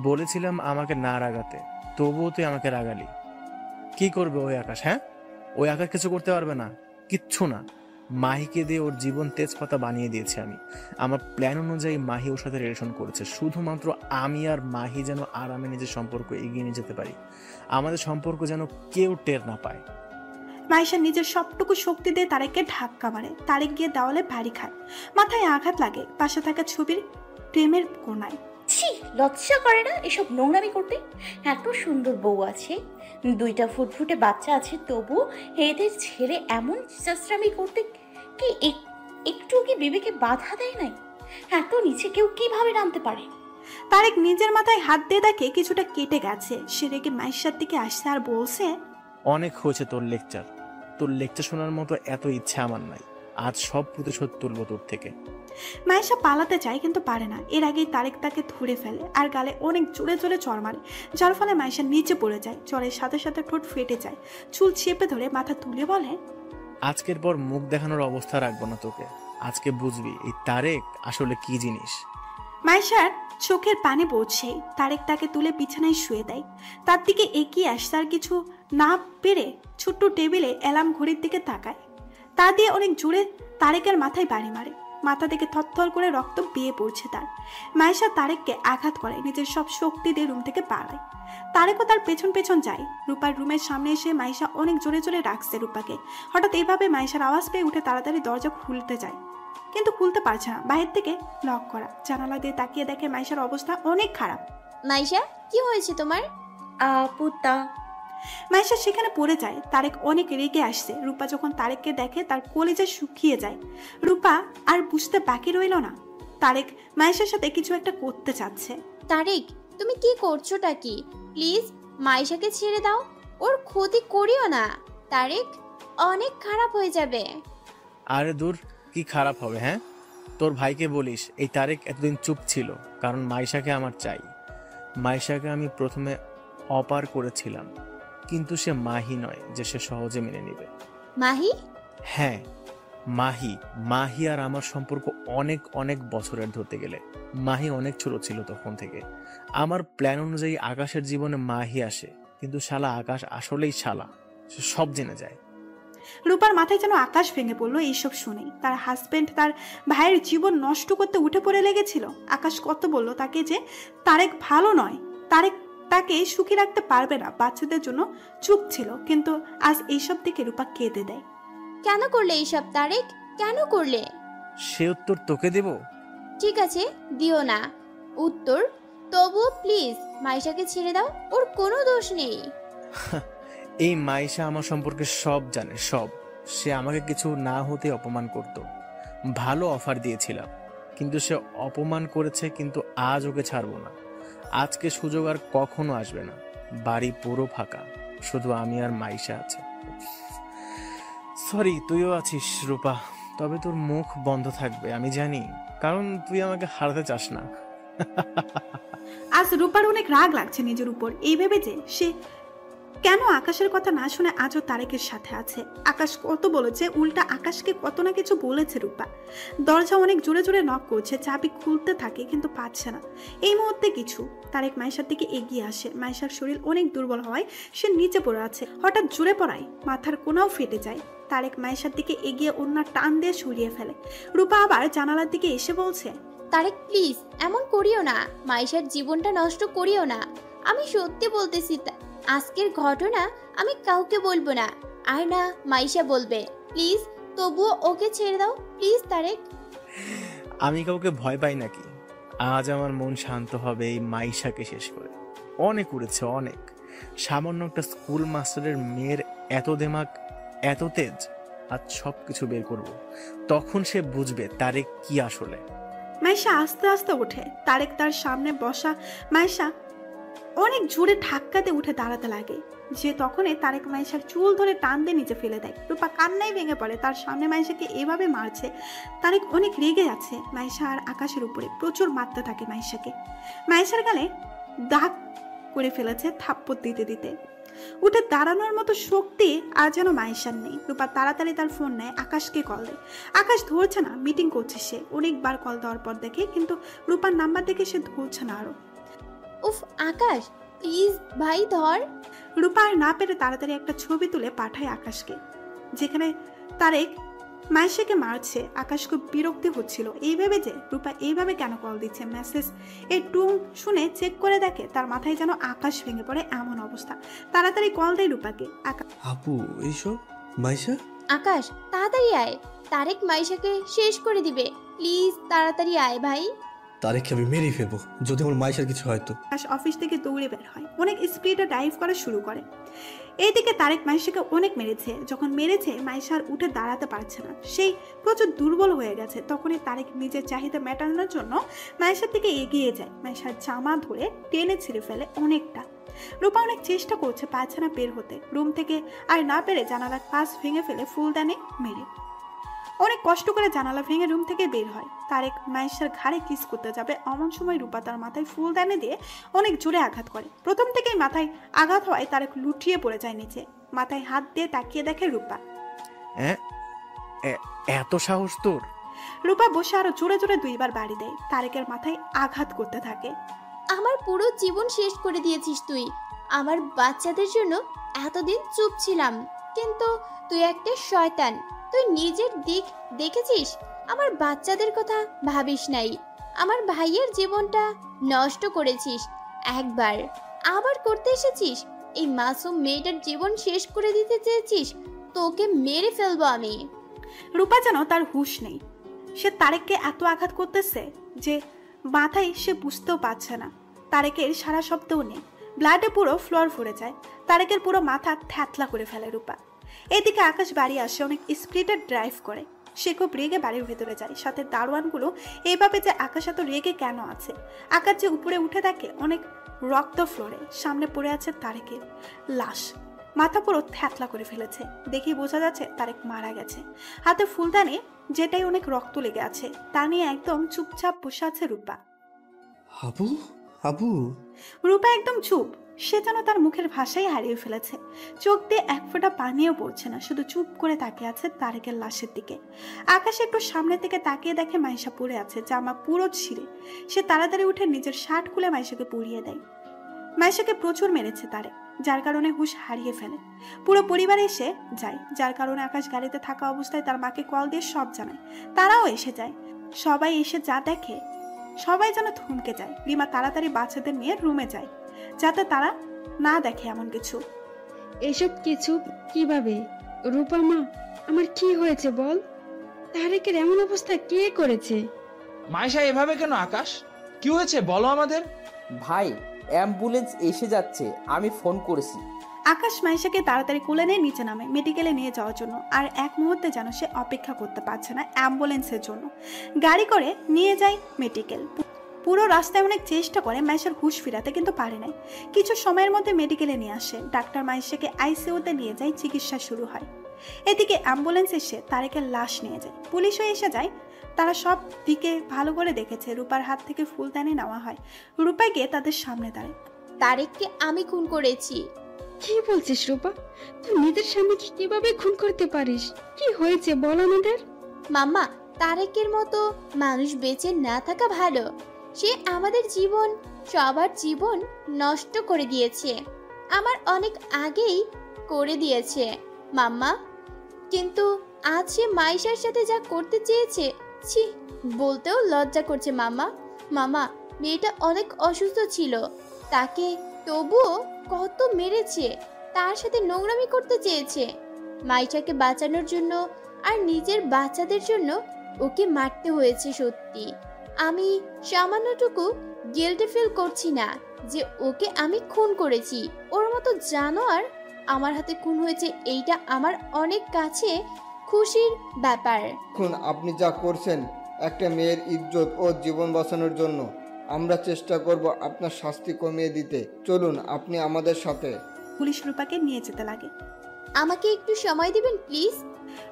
বলেছিলাম আমাকে না রাগাতে, তবুও তুই আমাকে রাগালি। কি করবে ওই আকাশ? হ্যাঁ, ওই আকাশ কিছু করতে পারবে না, কিচ্ছু না। মাহিকে দিয়ে ওর জীবন তেজপাতা বানিয়ে দিয়েছি আমি। আমার প্ল্যান অনুযায়ী মাহি ওর সাথে রিলেশন করেছে, শুধুমাত্র আমি আর মাহি যেন আরামে নিজের সম্পর্ক এগিয়ে নিয়ে যেতে পারি, আমাদের সম্পর্ক যেন কেউ টের না পায়। মাইশা নিজের সবটুকু শক্তি দিয়ে তারেককে ধাক্কা মারে। তারেক গিয়ে দেওয়ালে বাড়ি খায়, মাথায় আঘাত লাগে পাশে থাকা ছবির প্রেমের কোনায়। ছি, লজ্জা করে না এসব নোংরামি করতে? এত সুন্দর বউ আছে, 2টা ফুটফুটে বাচ্চা আছে, তবু এদের ছেড়ে এমন চেষ্টামি করতে কি একটু কি বিবেকে বাধা দেয় নাই? এত নিচে কেউ কিভাবে নামতে পারে? তারেক নিজের মাথায় হাত দিয়ে দেখে কিছুটা কেটে গেছে। সে রেগে মাইশার দিকে আসছে আর বলছে, অনেক হয়েছে তোর লেকচার। তোর লেকচার শোনার মতো এত ইচ্ছা আমার নাই। আজ সব প্রতিশোধ তুলবো তোর থেকে। মাইশা পালাতে চায় কিন্তু পারে না। এর আগেই তারেক তাকে ধরে ফেলে আর গালে অনেক জোরে জোরে চড় মারে, যার ফলে মাইশা নিচে পড়ে যায়। চড়ের সাথে সাথে ঠোঁট ফেটে যায়। চুল চেপে ধরে মাথা তুলে বলে, আজকের পর মুখ দেখানোর অবস্থা রাখবো না তোকে। আজকে বুঝবি এই তারেক আসলে কি জিনিস। মাইশার চোখের পানি পড়ছে। তারেক তাকে তুলে বিছানায় শুয়ে দেয়। তার দিকে এগিয়ে আসতে আর কিছু না পেরে ছোট্ট টেবিলে অ্যালার্ম ঘড়ির দিকে তাকায়। তা দিয়ে অনেক জোরে তারেকের মাথায় বাড়ি মারে। মাথা থেকে থরথর করে রক্ত বেয়ে পড়ছে তার। মাইশা তারেককে আঘাত করে, নিজের সব শক্তি দিয়ে রুম থেকে পালায়। তারেকও তার পেছন পেছন যায়। রূপার রুমের সামনে এসে মাইশা অনেক জোরে জোরে ডাকছে রূপাকে। হঠাৎ এইভাবে মাইশার আওয়াজ পেয়ে উঠে তাড়াতাড়ি দরজা খুলতে যায়, কিন্তু খুলতে পারছে না, বাহির থেকে লক করা। জানালা দিয়ে তাকিয়ে দেখে মাইশার অবস্থা অনেক খারাপ। মাইশা, কি হয়েছে তোমার? আপুতা। মাইশা সেখানে পড়ে যায়। তারেক অনেক রেগে আসছে। রূপা যখন তারেককে দেখে তার কলিজা শুকিয়ে যায়। রূপা আর বুঝতে বাকি রইল না, তারেক মাইশার সাথে কিছু একটা করতে চাচ্ছে। তারেক, তুমি কি করছোটা কি? প্লিজ মাইশাকে ছেড়ে দাও, ওর ক্ষতি করিও না। তারেক, অনেক খারাপ হয়ে যাবে। আরে দূর, কি খারাপ হবে? হ্যাঁ, তোর ভাইকে বলিস এই তারেক এতদিন চুপ ছিল কারণ মাইশাকে আমার চাই। মাইশাকে আমি প্রথমে অপার করেছিলাম, কিন্তু সে মাহি নয় যে সে সহজে মেনে নেবে। মাহি? হ্যাঁ, মাহি। মাহি আর আমার সম্পর্ক অনেক অনেক বছরের ধরতে গেলে। মাহি অনেক ছোট ছিল তখন থেকে। আমার প্ল্যান অনুযায়ী আকাশের জীবনে মাহি আসে, কিন্তু শালা আকাশ আসলেই শালা, সে সব জেনে যায়। রূপার মাথায় যেন আকাশ ভেঙে পড়লো এইসব শুনেই। তার হাজবেন্ড তার ভাইয়ের জীবন নষ্ট করতে উঠে পড়ে লেগেছিল। আকাশ কত বলল তাকে যে তারেক ভালো নয়, তারেক তাকে সুখী রাখতে পারবে না, বাচ্চাদের জন্য চুপ ছিল। কিন্তু আজ এইসব দিকে রূপা কেঁদে দেয়। কেন করলে এইসব তারেক? কেন করলে? সে উত্তর তোকে দেব? ঠিক আছে, দিও না উত্তর, তবুও প্লিজ মাইশাকে ছেড়ে দাও, ওর কোনো দোষ নেই। এই মাইশা আমার সম্পর্কে সব জানে, সব। সে আমাকে কিছু না হতে অপমান করত। ভালো অফার দিয়েছিলাম, কিন্তু সে অপমান করেছে। কিন্তু আজ ওকে ছাড়বো না। আজকে সুযোগ আর কখনো আসবে না। বাড়ি পুরো ফাঁকা, শুধু আমি আর মাইশা আছে। সরি, তুইও আছিস রূপা, তবে তোর মুখ বন্ধ থাকবে আমি জানি, কারণ তুই আমাকে হারাতে চাস না। আজ রূপার অনেক রাগ লাগছে নিজের উপর, এই ভেবে যে সে কেন আকাশের কথা না শুনে আজও তারেকের সাথে আছে। আকাশ কত বলেছে, উল্টা আকাশকে কত না কিছু বলেছে রূপা। দরজা অনেক জোরে জোরে নক করছে, চাবি খুলতে থাকে কিন্তু পাচ্ছে না। এই মুহূর্তে কিছু তারেক মাইশার দিকে এগিয়ে আসে। মাইশার শরীর অনেক দুর্বল হওয়ায় সে নিচে পড়ে আছে। হঠাৎ জোরে পড়ায় মাথার কোনাও ফেটে যায়। তারেক মাইশার দিকে এগিয়ে ওনার টান দিয়ে সরিয়ে ফেলে। রূপা আবার জানালার দিকে এসে বলছে, তারেক প্লিজ এমন করিও না, মাইশার জীবনটা নষ্ট করিও না। আমি সত্যি বলতেছি, আজকের ঘটনা আমি কাউকে বলবো না, আর না মাইশা বলবে। প্লিজ তবুও ওকে ছেড়ে দাও, প্লিজ তারেক। আমি কাউকে ভয় পাই নাকি? আজ আমার মন শান্ত হবে এই মাইশাকে শেষ করে। অনেক উড়েছে, অনেক। সামান্য একটা স্কুল মাস্টারের মেয়ের এত দেমাগ, এত তেজ। আজ সব কিছু বের করব, তখন সে বুঝবে তারেক কি আসলে। মাইশা আস্তে আস্তে ওঠে। তারেক তার সামনে বসা মাইশা অনেক জোরে ধাক্কাতে উঠে দাঁড়াতে লাগে, যে তখনই তারেক মাইশার চুল ধরে টান দিয়ে নিচে ফেলে দেয়। রূপা কান্নায় ভেঙে পড়ে। তার সামনে মাইশাকে এভাবে মারছে। তারেক অনেক রেগে আছে মাইশা আর আকাশের উপরে, প্রচুর মারতে থাকে মাইশাকে। মাইশার গালে দাগ করে ফেলেছে থাপ্পড় দিতে দিতে। উঠে দাঁড়ানোর মতো শক্তি আর যেন মাইশার নেই। রূপা তাড়াতাড়ি তার ফোন নেয়, আকাশকে কল দেয়। আকাশ ধরছে না, মিটিং করছে সে। অনেকবার কল দেওয়ার পর দেখে, কিন্তু রূপার নাম্বার দেখে সে ধরছে না আরো। উফ আকাশ, প্লিজ ভাই ধর। রূপা আর না পেরে তাড়াতাড়ি একটা ছবি তুলে পাঠায় আকাশকে, যেখানে তারেক মাইশাকে মারছে। আকাশ খুব বিরক্তি হচ্ছিল এই ভেবে যে রূপা এইভাবে কেন কল দিচ্ছে। মেসেজ এই টুং শুনে চেক করে দেখে তার মাথায় যেন আকাশ ভেঙে পড়ে এমন অবস্থা। তাড়াতাড়ি কল দেয় রূপাকে। আপু এইসব মাইশা। আকাশ তাড়াতাড়ি আয়, তারেক মাইশাকে শেষ করে দিবে, প্লিজ তাড়াতাড়ি আয় ভাই। তারেককে আমি মেরেই ফেলবো যদি আমার মাইশার কিছু হয় তো। আকাশ অফিস থেকে দৌড়ে বের হয়, অনেক স্পিডে ড্রাইভ করা শুরু করে। এইদিকে তারেক মাইশাকে অনেক মেরেছে। যখন মেরেছে মাইশা আর উঠে দাঁড়াতে পারছে না, সেই প্রচুর দুর্বল হয়ে গেছে। তখনই তারেক নিজের চাহিদা মেটানোর জন্য মাইশার দিকে এগিয়ে যায়, মাইশার জামা ধরে টেনে ছিঁড়ে ফেলে অনেকটা। রূপা অনেক চেষ্টা করছে পারছে না বের হতে। রুম থেকে আর না পেরে জানালার কাঁচ ভেঙে ফেলে ফুলদানি মেরে অনেক কষ্ট করে জানালা ভেঙে রুম থেকে বের হয়। তারেক মাইশার ঘাড়ে কিস করতে যাবে, এমন সময় রূপা তার মাথায় ফুলদানি দিয়ে অনেক জোরে আঘাত করে। প্রথম থেকেই মাথায় আঘাত হওয়ায় তারেক লুটিয়ে পড়ে যায় নিচে। মাথায় হাত দিয়ে তাকিয়ে দেখে রূপা। এত সাহস তোর? রূপা বসে আরো জোরে জোরে দুইবার বাড়ি দেয়, তারেকের মাথায় আঘাত করতে থাকে। আমার পুরো জীবন শেষ করে দিয়েছিস তুই। আমার বাচ্চাদের জন্য এতদিন চুপ ছিলাম, কিন্তু তুই একটা শয়তান। তুই নিজের দিক দেখেছিস, আমার বাচ্চাদের কথা ভাবিস নাই। আমার ভাইয়ের জীবনটা নষ্ট করেছিস একবার, আবার করতে এসেছিস। এই মাসুম মেয়েটার জীবন শেষ করে দিতে চেয়েছিস, তোকে মেরে ফেলবো আমি। রূপা যেন তার হুঁশ নেই। সে তারেককে এত আঘাত করতেছে যে মাথায় সে বুঝতেও পারছে না। তারেকের সারা শব্দও নেই, ব্লাডে পুরো ফ্লোর ফুরে যায়। তারেকের পুরো মাথা থ্যাতলা করে ফেলে রূপা। এদিকে আকাশ বাড়ি আসে, অনেক স্পিডে ড্রাইভ করে। সে খুব রেগে বাড়ির ভেতরে যায়। সাথে দারোয়ানগুলো এইভাবে যে আকাশ এত রেগে কেন আছে। আকাশ যে উপরে উঠে থাকে, অনেক রক্ত ফ্লোরে, সামনে পড়ে আছে তারেকের লাশ। মাথা পুরো থ্যাতলা করে ফেলেছে, দেখেই বোঝা যাচ্ছে তারেক মারা গেছে। হাতে ফুলদানি যেটাই অনেক রক্ত লেগে আছে, তা নিয়ে একদম চুপচাপ বসে আছে রূপা। আপু আপু। রূপা একদম চুপ, সে যেন তার মুখের ভাষাই হারিয়ে ফেলেছে। চোখ দিয়ে এক ফোঁটা পানিও পড়ছে না, শুধু চুপ করে তাকিয়ে আছে তারেকের লাশের দিকে। আকাশ একটু সামনের দিকে তাকিয়ে দেখে মাইশা পড়ে আছে, জামা পুরো ছিঁড়ে। সে তাড়াতাড়ি উঠে নিজের শার্ট খুলে মাইশাকে পরিয়ে দেয়। মাইশাকে প্রচুর মেরেছে তারেক, যার কারণে হুঁশ হারিয়ে ফেলে। পুরো পরিবার এসে যায়, যার কারণে আকাশ গাড়িতে থাকা অবস্থায় তার মাকে কল দিয়ে সব জানায়। তারাও এসে যায়। সবাই এসে যা দেখে সবাই যেন থমকে যায়। রিমা তাড়াতাড়ি বাচ্চাদের নিয়ে রুমে যায়, যাতে তারা না দেখে এমন কিছু। এসব কিছু কিভাবে? রূপা মা, আমার কি হয়েছে বল? তারেকের এমন অবস্থা কে করেছে? মাইশা এভাবে কেন? আকাশ কি হয়েছে বলো আমাদের। ভাই, অ্যাম্বুলেন্স এসে যাচ্ছে, আমি ফোন করেছি। আকাশ মাইশাকে তাড়াতাড়ি কোলে নিয়ে নিচে নামে মেডিকেলে নিয়ে যাওয়ার জন্য। আর এক মুহূর্তে যেন সে অপেক্ষা করতে পারছে না অ্যাম্বুলেন্সের জন্য। গাড়ি করে নিয়ে যায় মেডিকেল। পুরো রাস্তায় অনেক চেষ্টা করে মাইশার হুঁশ ফিরাতে, কিন্তু পারে নাই। কিছু সময়ের মধ্যে মেডিকেলে নিয়ে আসে ডাক্তার। মাইশাকে আইসিইউতে নিয়ে যায়, চিকিৎসা শুরু হয়। এদিকে অ্যাম্বুলেন্স এসে তারেকের লাশ নিয়ে যায়। পুলিশও এসে যায়। তারা সব দিকে ভালো করে দেখেছে। রূপার হাত থেকে ফুলদানি নেওয়া হয়। রূপা গিয়ে তাদের সামনে দাঁড়ায়। তারেককে আমি খুন করেছি। কি বলছিস রূপা? তুই নিজের স্বামীকে কিভাবে খুন করতে পারিস? কি হয়েছে বল আমাদের। মাম্মা, তারেকের মতো মানুষ বেঁচে না থাকা ভালো। সে আমাদের জীবন, সবার জীবন নষ্ট করে দিয়েছে। আমার অনেক আগেই করে দিয়েছে মাম্মা, কিন্তু আজ সে মাইশার সাথে যা করতে চেয়েছে, ছি, বলতেও লজ্জা করছে মাম্মা। মামা, মেয়েটা অনেক অসুস্থ ছিল, তাকে তবুও কত মেরেছে, তার সাথে নোংরামি করতে চেয়েছে। মাইশাকে বাঁচানোর জন্য আর নিজের বাচ্চাদের জন্য ওকে মারতে হয়েছে। সত্যি আমি সামান্যটুকু গিল্টি ফিল করছি না যে ওকে আমি খুন করেছি। ওর মতো জানোয়ার আমার হাতে খুন হয়েছে, এইটা আমার অনেক কাছে খুশির ব্যাপার। এখন আপনি যা করছেন একটা মেয়ের ইজ্জত ও জীবন বাঁচানোর জন্য, আমরা চেষ্টা করব আপনার শাস্তি কমিয়ে দিতে। চলুন আপনি আমাদের সাথে। পুলিশ রূপাকে নিয়ে যেতে লাগে। আমাকে একটু সময় দিবেন প্লিজ।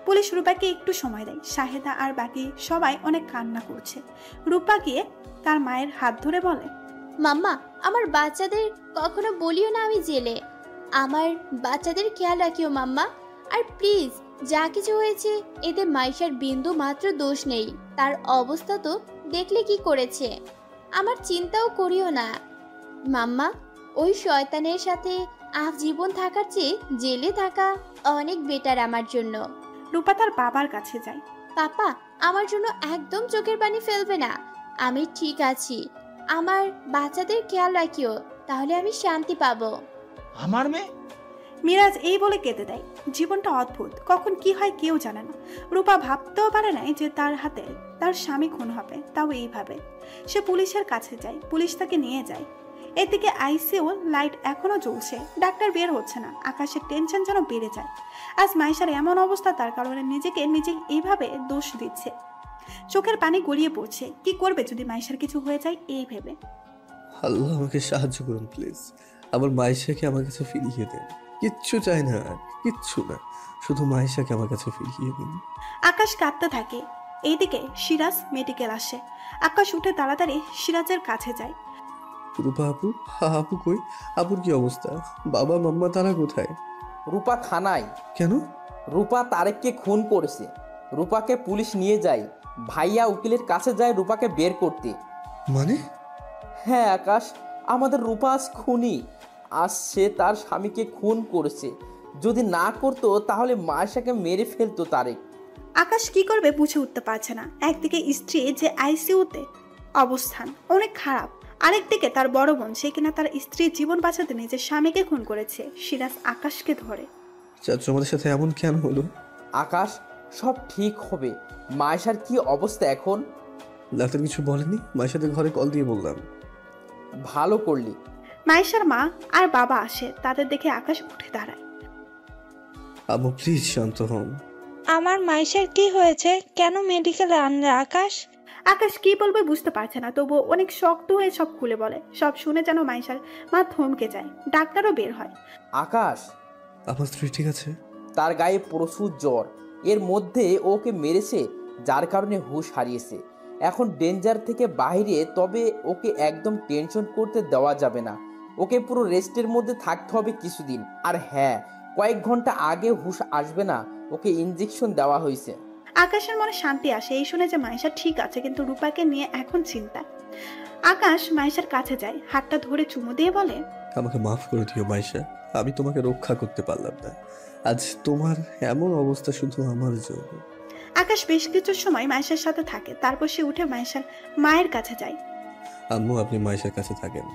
পুলিশ রূপাকে একটু সময় দেয়। শাহেদা আর বাকি সবাই অনেক কান্না করছে। রূপা গিয়ে তার মায়ের হাত ধরে বলে, মাম্মা, আমার বাচ্চাদের কখনো বলিও না আমি জেলে। আমার বাচ্চাদের খেয়াল রাখিও মাম্মা। আর প্লিজ, যা কিছু হয়েছে এতে মাইশার বিন্দু মাত্র দোষ নেই। তার অবস্থা তো দেখলে কি করেছে। আমার চিন্তাও করিও না মাম্মা। ওই শয়তানের সাথে জীবন থাকার চেয়ে জেলে থাকা অনেক বেটার আমার জন্য। রূপা তার বাবার কাছে যায়। পাপা, আমার জন্য একদম চোখের পানি ফেলবে না। আমি ঠিক আছি। আমার বাচ্চাদের খেয়াল রাখিও, তাহলে আমি শান্তি পাবো। আমার মেয়ে? মিরাজ এই বলে কেঁদে দেয়। জীবনটা অদ্ভুত, কখন কি হয় কেউ জানে না। রূপা ভাবতেও পারে নাই যে তার হাতে তার স্বামী খুন হবে, তাও এইভাবে। সে পুলিশের কাছে যায়, পুলিশ তাকে নিয়ে যায়। এদিকে আইসিইউ লাইট এখনো জ্বলছে, ডাক্তার বের হচ্ছে না। আকাশের টেনশন যেন বেড়ে যায়। আজ মাইশার এমন অবস্থা, তার কারণে নিজেকে এইভাবে দোষ দিচ্ছে। চোখের পানি গড়িয়ে পড়ছে। কি করবে যদি মাইশার কিছু হয়ে যায় এই ভেবে। আল্লাহ আমাকে সাহায্য করুন প্লিজ, আমার মাইশাকে আমার কাছে ফিরিয়ে দেন। কিচ্ছু চাই না, কিচ্ছু না, শুধু মাইশাকে আমার কাছে ফিরিয়ে দিন। আকাশ কাঁদতে থাকে। এইদিকে সিরাজ মেডিকেল আসে। আকাশ উঠে তাড়াতাড়ি সিরাজের কাছে যায়। রূপা আপু, আপু কই? আপুর কি অবস্থা? বাবা মাম্মা তারা কোথায়? রূপা থানায়। কেন? রূপা তারেককে খুন করেছে। রূপাকে পুলিশ নিয়ে যায়। ভাইয়া উকিলের কাছে যায় রূপাকে বের করতে। মানে? হ্যাঁ আকাশ, আমাদের রূপা আজ খুনি। আজ সে তার স্বামীকে খুন করেছে। যদি না করতো তাহলে মায়েশাকে মেরে ফেলতো তারেক। আকাশ কি করবে বুঝে উঠতে পারছে না। একদিকে স্ত্রী যে আইসিইউতে, অবস্থান অনেক খারাপ। আরেকদিকে তার বড় বোন, সে কিনা তার স্ত্রীর জীবন বাঁচাতে নিজের স্বামীকে খুন করেছে। সিরাজ আকাশকে ধরে। চাচু আমাদের সাথে এমন কেন হলো? আকাশ, সব ঠিক হবে। মায়েশার কি অবস্থা এখন? ডাক্তার কিছু বলেনি? মায়ের সাথে ঘরে কল দিয়ে বললাম। ভালো করলি। মায়েশার মা আর বাবা আসে। তাদের দেখে আকাশ উঠে দাঁড়ায়। আম্মু প্লিজ শান্ত হন। আমার মাইশার কি হয়েছে? কেন মেডিকেলে আনলে আকাশ? আকাশ কি বলবে বুঝতে পারছে না, তবুও অনেক শক্ত হয়ে সব খুলে বলে। সব শুনে যেন মাইশার মা থমকে যায়। ডাক্তারও বের হয়। আকাশ, আমার স্ত্রী ঠিক আছে? তার গায়ে প্রচুর জ্বর। এর মধ্যে ওকে মেরেছে, যার কারণে হুঁশ হারিয়েছে। এখন ডেঞ্জার থেকে বাইরে, তবে ওকে একদম টেনশন করতে দেওয়া যাবে না। ওকে পুরো রেস্টের মধ্যে থাকতে হবে কিছুদিন। আর হ্যাঁ, কয়েক ঘন্টা আগে হুঁশ আসবে না, ওকে ইনজেকশন দেওয়া হয়েছে। আকাশের মনে শান্তি আসে এই শুনে যে মাইশা ঠিক আছে, কিন্তু রূপাকে নিয়ে এখন চিন্তা। আকাশ মাইশার কাছে যায়, হাতটা ধরে চুমু দিয়ে বলে, আমাকে মাফ করে দিও মাইশা, আমি তোমাকে রক্ষা করতে পারলাম না। আজ তোমার এমন অবস্থা শুধু আমার জন্য। আকাশ বেশ কিছু সময় মাইশার সাথে থাকে, তারপর সে উঠে মাইশার মায়ের কাছে যায়। আম্মু আপনি মাইশার কাছে থাকেন,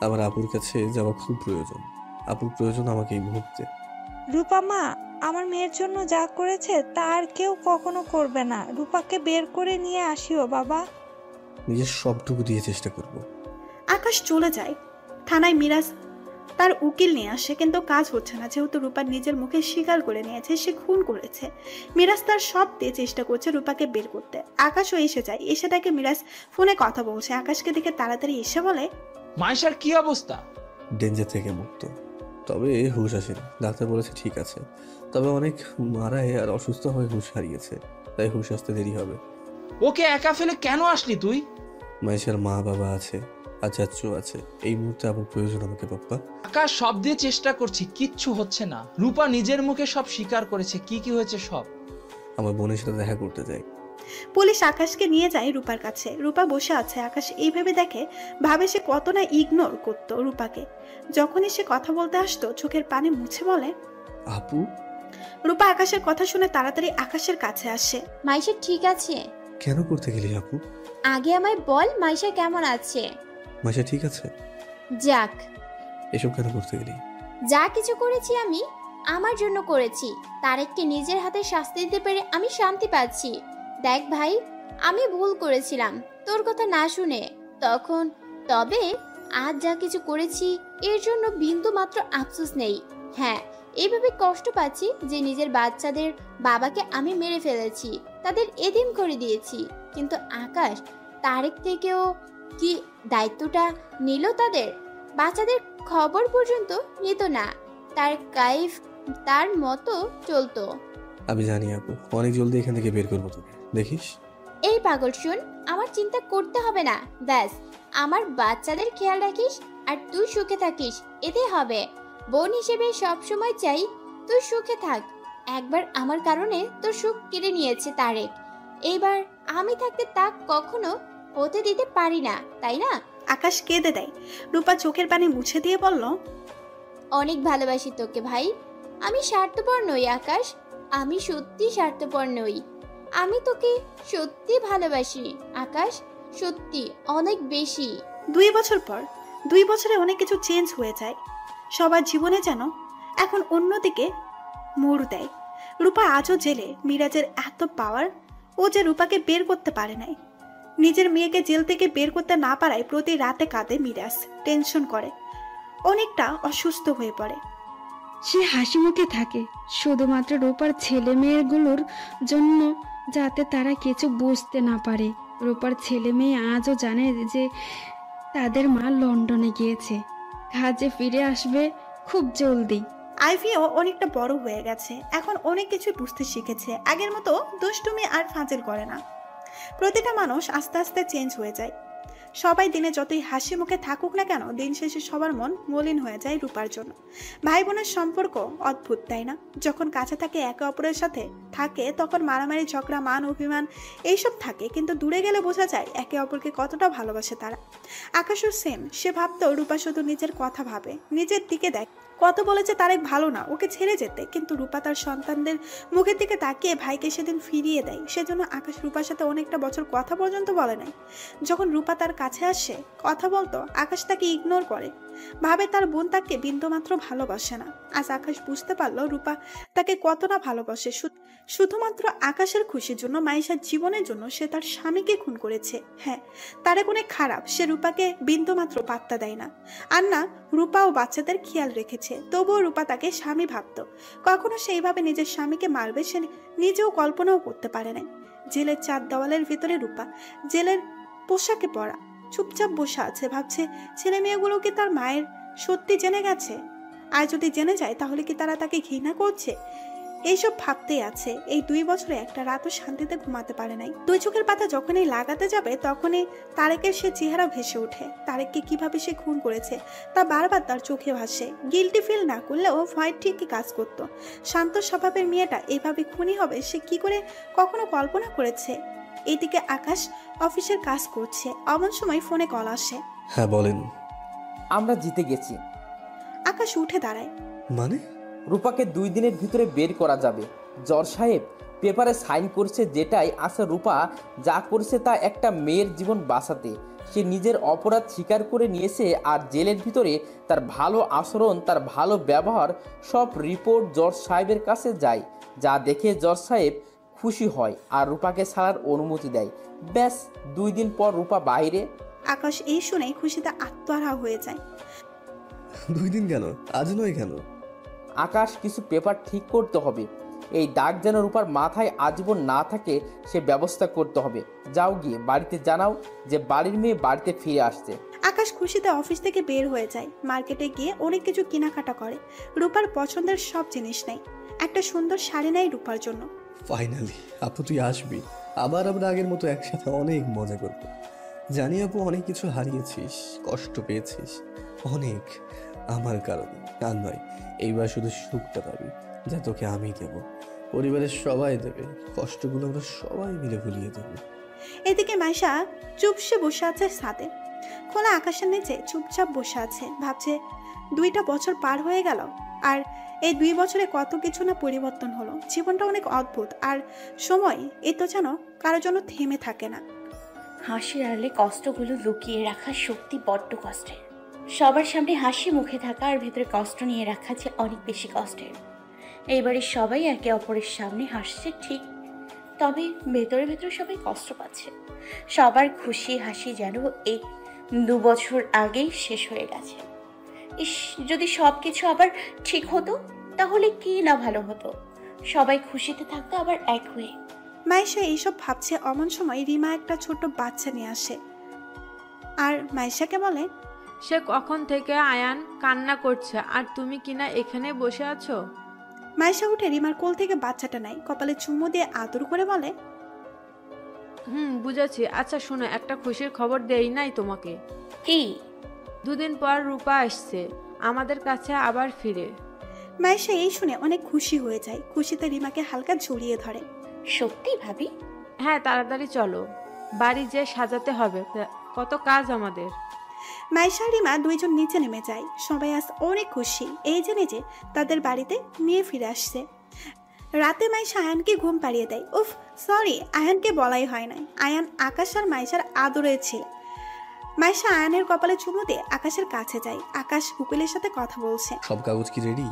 আমার আপুর কাছে যাওয়া খুব প্রয়োজন। আপুর প্রয়োজন আমাকে এই মুহূর্তে। রূপা মা আমার মেয়ের জন্য যা করেছে তা আর কেউ কখনো করবে না। রূপাকে বের করে নিয়ে আসিও বাবা। নিজের সবটুকু দিয়ে চেষ্টা করব। আকাশ চলে যায়। থানায় মিরাজ তার উকিল নিয়ে আসে, কিন্তু কাজ হচ্ছে না, যেহেতু রূপা নিজের মুখে স্বীকার করে নিয়েছে সে খুন করেছে। মিরাজ তার সব দিয়ে চেষ্টা করছে রূপাকে বের করতে। আকাশও এসে যায়। এসে তাকে মিরাজ ফোনে কথা বলছে। আকাশকে দেখে তাড়াতাড়ি এসে বলে, মাইশার কি অবস্থা? ডেঞ্জার থেকে মুক্ত, তবে হুঁশ আসেনি। ডাক্তার বলেছে ঠিক আছে, তবে অনেক মারায় আর অসুস্থ হয়ে হুঁশ হারিয়েছে, তাই হুঁশ আসতে দেরি হবে। ওকে একা ফেলে কেন আসলি তুই? মাইশার মা বাবা আছে আর চাচু আছে, এই মুহূর্তে আমার প্রয়োজন আমাকে পাপ্পা। আকাশ সব দিয়ে চেষ্টা করছি, কিচ্ছু হচ্ছে না। রূপা নিজের মুখে সব স্বীকার করেছে কি কি হয়েছে সব। আমার বোনের সাথে দেখা করতে যাই। পুলিশ আকাশকে নিয়ে যায় রূপার কাছে। রূপা বসে আছে। আকাশ এইভাবে দেখে, ভাবে সে কত না ইগনোর করতো রূপাকে। যখনই সে কথা বলতে আসতো চোখের পানি মুছে বলে, আপু। রূপা আকাশের কথা শুনে তাড়াতাড়ি আকাশের কাছে আসে। মাইশা ঠিক আছে? কেন করতে গেলি আপু? আগে আমায় বল মাইশা কেমন আছে? মাইশা ঠিক আছে? যাক, এসব কেন করতে গেলি? যা কিছু করেছি আমি আমার জন্য করেছি। তারেককে নিজের হাতে শাস্তি দিতে পেরে আমি শান্তি পাচ্ছি। দেখ ভাই, আমি ভুল করেছিলাম তোর কথা না শুনে তখন, তবে আজ যা কিছু করেছি এর জন্য বিন্দু মাত্র আফসোস নেই। হ্যাঁ, এইভাবে কষ্ট পাচ্ছি যে নিজের বাচ্চাদের বাবাকে আমি মেরে ফেলেছি, তাদের এতিম করে দিয়েছি। কিন্তু আকাশ তারেক থেকেও কি দায়িত্বটা নিল? তাদের বাচ্চাদের খবর পর্যন্ত নিত না। তার কাইফ তার মতো চলতো। আমি জানি আপু, অনেক জলদি এখান থেকে বের করবো তোকে, দেখিস। এই পাগল শুন, আমার চিন্তা করতে হবে না। ব্যাস আমার বাচ্চাদের খেয়াল রাখিস আর তুই সুখে থাকিস, এতে হবে। বোন হিসেবে সবসময় চাই তুই সুখে থাক। একবার আমার কারণে তোর সুখ কেড়ে নিয়েছে তারেক, এইবার আমি থাকতে তা কখনো হতে দিতে পারি না, তাই না? আকাশ কেঁদে দেয়। রূপা চোখের পানি মুছে দিয়ে বলল, অনেক ভালোবাসি তোকে ভাই। আমি স্বার্থপর নই আকাশ, আমি সত্যি স্বার্থপর নই। আমি তোকে সত্যি ভালোবাসি আকাশ, সত্যি অনেক বেশি। 2 বছর পর, 2 বছরে অনেক কিছু চেঞ্জ হয়ে যায় সবার জীবনে, যেন এখন অন্যদিকে মোড় দেয়। রূপা আজও জেলে। মিরাজের এত পাওয়ার, ও যে রূপাকে বের করতে পারে নাই। নিজের মেয়েকে জেল থেকে বের করতে না পারায় প্রতি রাতে কাঁদে মিরাজ, টেনশন করে, অনেকটা অসুস্থ হয়ে পড়ে। সে হাসি মুখে থাকে শুধুমাত্র রূপার ছেলে মেয়েগুলোর জন্য, যাতে তারা কিছু বুঝতে না পারে। রূপার ছেলে মেয়ে আজও জানে যে তাদের মা লন্ডনে গিয়েছে, কাজে ফিরে আসবে খুব জলদি। আইভিও অনেকটা বড় হয়ে গেছে, এখন অনেক কিছু বুঝতে শিখেছে। আগের মতো দুষ্টুমি আর ফাজিল করে না। প্রতিটা মানুষ আস্তে আস্তে চেঞ্জ হয়ে যায়। সবাই দিনে যতই হাসি মুখে থাকুক না কেন, দিন শেষে সবার মন মলিন হয়ে যায় রূপার জন্য। ভাই বোনের সম্পর্ক অদ্ভুত, তাই না? যখন কাছে থাকে, একে অপরের সাথে থাকে, তখন মারামারি, ঝগড়া, মান অভিমান এইসব থাকে, কিন্তু দূরে গেলে বোঝা যায় একে অপরকে কতটা ভালোবাসে তারা। আকাশও সেম। সে ভাবতো রূপা শুধু নিজের কথা ভাবে, নিজের দিকে দেখ। কত বলেছে তারেক ভালো না, ওকে ছেড়ে যেতে, কিন্তু রূপা তার সন্তানদের মুখের দিকে তাকিয়ে ভাইকে সেদিন ফিরিয়ে দেয়। সেজন্য আকাশ রূপার সাথে অনেকটা বছর কথা পর্যন্ত বলে নাই। যখন রূপা তার কাছে আসে, কথা বলতো, আকাশ তাকে ইগনোর করে, ভাবে তার বোন তাকে বিন্দুমাত্র ভালোবাসে না। আজ আকাশ বুঝতে পারলো রূপা তাকে কতটা ভালোবাসে। শুধুমাত্র আকাশের খুশির জন্য, মাইশার জীবনের জন্য সে তার স্বামীকে খুন করেছে। হ্যাঁ, তারেক অনেক খারাপ, সে রূপাকে বিন্দুমাত্র পাত্তা দেয় না। আর না, রূপা ও বাচ্চাদের খেয়াল রেখেছে, তবুও রূপা তাকে স্বামী ভাবত। কখনো সেইভাবে নিজের স্বামীকে মারবে সে নিজেও কল্পনাও করতে পারে না। জেলের 4 দেওয়ালের ভিতরে রূপা, জেলের পোশাকে পরা, চুপচাপ বসে আছে, ভাবছে ছেলে মেয়েগুলো কি তার মায়ের সত্যি জেনে গেছে? আর যদি জেনে যায় তাহলে কি তারা তাকে ঘৃণা করছে? এইসব ভাবতেই আছে। এই 2 বছরে একটা রাতও শান্তিতে ঘুমাতে পারে নাই। 2 চোখের পাতা যখনই লাগাতে যাবে, তখনই তারেকের সে চেহারা ভেসে ওঠে। তারেককে কিভাবে সে খুন করেছে তা বারবার তার চোখে ভাসে। গিল্টি ফিল না করলেও ভয় ঠিকই কাজ করতো। শান্ত স্বভাবের মেয়েটা এভাবে খুনি হবে সে কি করে কখনো কল্পনা করেছে? এদিকে আকাশ অফিসের কাজ করছে, এমন সময় ফোনে কল আসে। হ্যাঁ বলেন। আমরা জিতে গেছি। আকাশ উঠে দাঁড়ায়। মানে? রূপাকে 2 দিনের ভিতরে বের করা যাবে। জজ সাহেব পেপারে সাইন করছে, যেটাই আছে রূপা যা করছে তা একটা মেয়ের জীবন বাঁচাতে। সে নিজের অপরাধ স্বীকার করে নিয়েছে, আর জেলের ভিতরে তার ভালো আচরণ, তার ভালো ব্যবহার, সব রিপোর্ট জজ সাহেবের কাছে যায়। যা দেখে জজ সাহেব খুশি হয় আর রূপাকে ছাড়ার অনুমতি দেয়। ব্যাস, 2 দিন পর রূপা বাইরে। আকাশ এই শুনে খুশিতে আত্মহারা হয়ে যায়। 2 দিন কেন? আজ নয় কেন? আকাশ কিছু পেপার ঠিক করতে হবে। এই দাগ যেন রূপার মাথায় আজীবন না থাকে, সে ব্যবস্থা করতে হবে। যাও, গিয়ে বাড়িতে জানাও যে বাড়ির মেয়ে বাড়িতে ফিরে আসছে। আকাশ খুশিতে অফিস থেকে বের হয়ে যায়। মার্কেটে গিয়ে অনেক কিছু কেনাকাটা করে। রূপার পছন্দের সব জিনিস নেয়। একটা সুন্দর শাড়ি নেয় রূপার জন্য। ফাইনালি আপু তুই আসবি, আবার আমরা আগের মতো একসাথে অনেক মজা করব। জানি আপু অনেক কিছু হারিয়েছিস, কষ্ট পেয়েছিস অনেক আমার কারণে। আর নয়, এইবার শুধু সুখটা পাবি যা তোকে আমি দেব, পরিবারের সবাই দেবে। কষ্টগুলো আমরা সবাই মিলে ভুলিয়ে দেবো। এদিকে মাইশা চুপসে বসে আছে ছাদে। খোলা আকাশের নিচে চুপচাপ বসে আছে, ভাবছে 2টা বছর পার হয়ে গেল, আর এই 2 বছরে কত কিছু না পরিবর্তন হলো। জীবনটা অনেক অদ্ভুত, আর সময় এ তো যেন কারোর জন্য থেমে থাকে না। হাসির আড়ালে কষ্টগুলো লুকিয়ে রাখা সত্যি বড্ড কষ্টের। সবার সামনে হাসি মুখে থাকা আর ভেতরে কষ্ট নিয়ে রাখা যে অনেক বেশি কষ্টের। এইবারে সবাই একে অপরের সামনে হাসছে ঠিক, তবে ভেতরে ভেতরে সবাই কষ্ট পাচ্ছে। সবার খুশি হাসি যেন এই 2 বছর আগেই শেষ হয়ে গেছে। ইস, যদি সব কিছু আবার ঠিক হতো তাহলে কি না ভালো হতো। সবাই খুশিতে থাকতো আবার এক হয়ে। মাইশা এইসব ভাবছে, অমন সময় রিমা একটা ছোট বাচ্চা নিয়ে আসে আর মাইশাকে বলে, সে কখন থেকে আয়ান কান্না করছে আর তুমি কিনা এখানে বসে আছো। মাইশা উঠে রিমার কোল থেকে বাচ্চাটা নেয়, কপালে চুমু দিয়ে আদর করে বলে, বুঝেছি। আচ্ছা শোনো, একটা খুশির খবর দেই নাই তোমাকে। কি? 2 দিন পর রূপা আসছে আমাদের কাছে আবার ফিরে। মাইশা এই শুনে অনেক খুশি হয়ে যায়। খুশিতে রিমাকে হালকা জড়িয়ে ধরে। সত্যি ভাবি? হ্যাঁ, তাড়াতাড়ি চলো, বাড়ি যে সাজাতে হবে, কত কাজ আমাদের। মাইশা আর রিমা দুইজন নিচে নেমে যায়। সবাই আজ অনেক খুশি এই জেনে যে তাদের বাড়িতে মেয়ে ফিরে আসছে। রাতে মাইশা আয়ানকে ঘুম পাড়িয়ে দেয়। উফ সরি, আয়ানকে বলাই হয় নাই। আয়ান আকাশ আর মাইশার আদরের ছিল। মাইশা আয়ানের কপালে চুমু দিয়ে আকাশের কাছে যায়। আকাশ উকিলের সাথে কথা বলছে। সব কাগজ কি রেডি?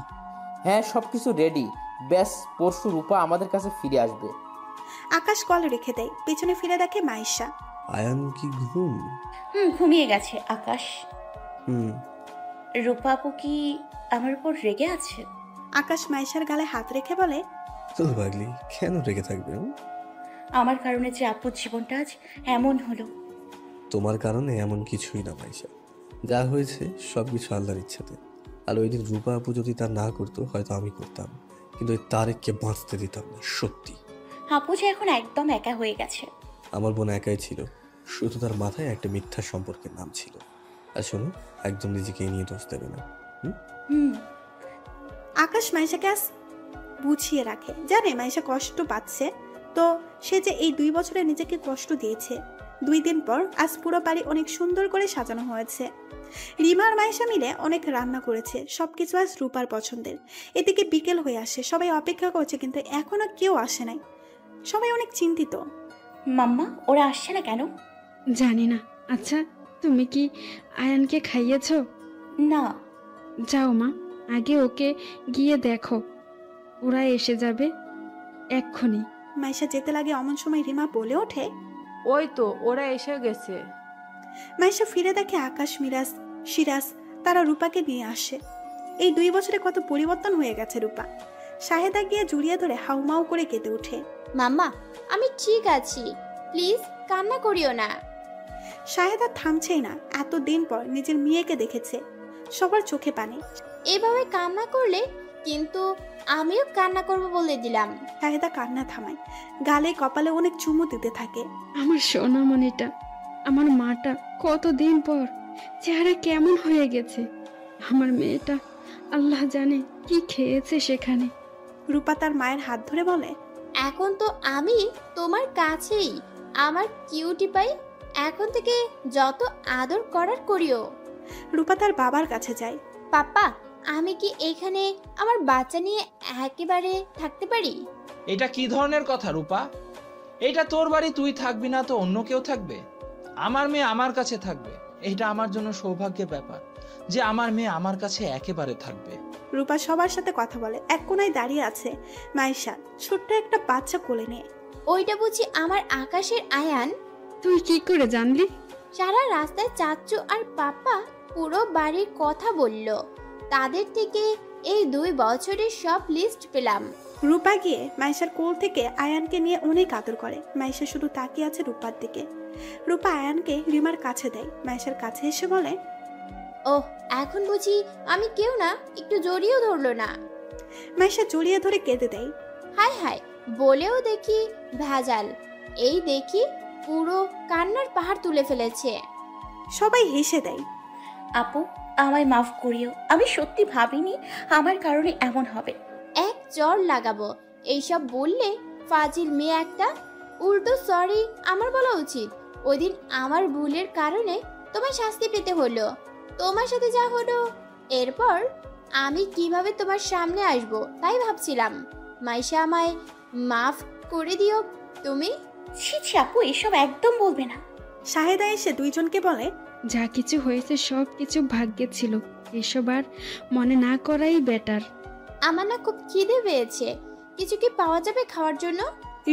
হ্যাঁ, সব কিছু রেডি। ব্যাস পরশু রূপা আমাদের কাছে ফিরে আসবে। আকাশ কল রেখে দেয়। পেছনে ফিরে দেখে মাইশা। আয়ান কি ঘুম? ঘুমিয়ে গেছে আকাশ। হুম। রূপা আপু কি আমার উপর রেগে আছে? আকাশ মাইশার গালে হাত রেখে বলে, চল পাগলি, কেন রেগে থাকবে? আমার কারণে যে আপুর জীবনটা আজ এমন হলো। তোমার কারণে এমন কিছুই না মাইশা, যা হয়েছে সবকিছু আল্লাহর ইচ্ছাতে। আর ওই দিন রূপা আপু যদি তা না করতো হয়তো আমি করতাম, কিন্তু ওই তারেককে বাঁচতে দিতাম না। সত্যি আপু যে এখন একদম একা হয়ে গেছে। আমার বোন একাই ছিল, শুধু তার মাথায় একটা মিথ্যা সম্পর্কের নাম ছিল। আর শোনো, একদম নিজেকে নিয়ে দোষ দেবে না। আকাশ মাইশাকে আজ বুঝিয়ে রাখে, জানে মাইশা কষ্ট পাচ্ছে, তো সে যে এই 2 বছরে নিজেকে কষ্ট দিয়েছে। 2 দিন পর আজ পুরো বাড়ি অনেক সুন্দর করে সাজানো হয়েছে। রিমা আর মাইশা মিলে অনেক রান্না করেছে। সবকিছু আজ রূপার পছন্দের। এদিকে বিকেল হয়ে আসে, সবাই অপেক্ষা করছে, কিন্তু এখনো কেউ আসে নাই। সবাই অনেক চিন্তিত। মাম্মা, ওরা আসছে না কেন? জানি না। আচ্ছা, তুমি কি আয়ানকে খাইয়েছ? না। যাও মা, আগে ওকে গিয়ে দেখো, ওরা এসে যাবে এক্ষুনি। মাইশা যেতে লাগে, অমন সময় রিমা বলে ওঠে, ওই তো ওরা এসে গেছে। মাইশা ফিরে দেখে আকাশ, মিরাজ, সিরাজ তারা রূপাকে নিয়ে আসে। এই 2 বছরে কত পরিবর্তন হয়ে গেছে রূপা। শাহেদা গিয়ে জড়িয়ে ধরে হাউমাউ করে কেঁদে ওঠে। মাম্মা, আমি ঠিক আছি, প্লিজ কান্না করিও না। শাহেদা থামছেই না। এতদিন পর নিজের মেয়েকে দেখেছে, সবার চোখে পানি। এভাবে কান্না করলে কিন্তু আমিও কান্না করব বলে দিলাম। শাহেদা কান্না থামায়, গালে কপালে অনেক চুমু দিতে থাকে। আমার সোনামণিটা, আমার মাটা কতদিন পর চেহারা কেমন হয়ে গেছে। আমার মেয়েটা আল্লাহ জানে কি খেয়েছে সেখানে। রূপা তার মায়ের হাত ধরে বলে, এখন তো আমি তোমার কাছেই, আমার কিউটি পাই। এখন থেকে যত আদর করার করিও। রূপা তার বাবার কাছে যায়। পাপা, আমি কি এখানে আমার বাচ্চা নিয়ে একেবারে থাকতে পারি? এটা কি ধরনের কথা রূপা? এটা তোর বাড়ি, তুই থাকবি না তো অন্য কেউ থাকবে? আমার মেয়ে আমার কাছে থাকবে। এটা আমার জন্য সৌভাগ্যের ব্যাপার যে আমার মেয়ে আমার কাছে একেবারে থাকবে। রূপা সবার সাথে কথা বলে। এক কোনায় দাঁড়িয়ে আছে মাইশা, ছোট্ট একটা বাচ্চা কোলে নিয়ে। ওইটা বুঝি আমার আকাশের আয়ান? তুই কি করে জানলি? সারা রাস্তায় চাচ্চু আর পাপা পুরো বাড়ির কথা বলল। তাদের থেকে এই 2 বছরের সব লিস্ট পেলাম। রূপা গিয়ে মাইশার কোল থেকে আয়ানকে নিয়ে অনেক আদর করে। মাইশা শুধু তাকিয়ে আছে রূপার দিকে। রূপা আয়ানকে রিমার কাছে দেয়। মাইশার কাছে এসে বলে, ওহ, এখন বুঝি আমি কেউ না, একটু জড়িয়েও ধরলো না। মাইশা জড়িয়ে ধরে কেঁদে দেয়। হায় হায়, বলেও দেখি ভেজাল। এই দেখি পুরো কান্নার পাহাড় তুলে ফেলেছে। সবাই হেসে দেয়। আপু, আমায় মাফ করিও। আমি সত্যি ভাবিনি আমার কারণে এমন হবে। এক চড় লাগাবো এইসব বললে। ফাজিল মেয়ে একটা। উল্টো সরি আমার বলা উচিত। ওই দিন আমার ভুলের কারণে তোমার শাস্তি পেতে হলো। তোমার সাথে যা হলো, এরপর আমি কিভাবে তোমার সামনে আসবো তাই ভাবছিলাম। মাইশা, আমায় মাফ করে দিও তুমি। ছি ছি আপু, এসব একদম বলবে না। শাহেদা এসে দুইজনকে বলে, যা কিছু হয়েছে সব কিছু ভাগ্যে ছিল, এসব আর মনে না করাই বেটার। আমার না খুব খিদে পেয়েছে, কিছু কি পাওয়া যাবে খাওয়ার জন্য?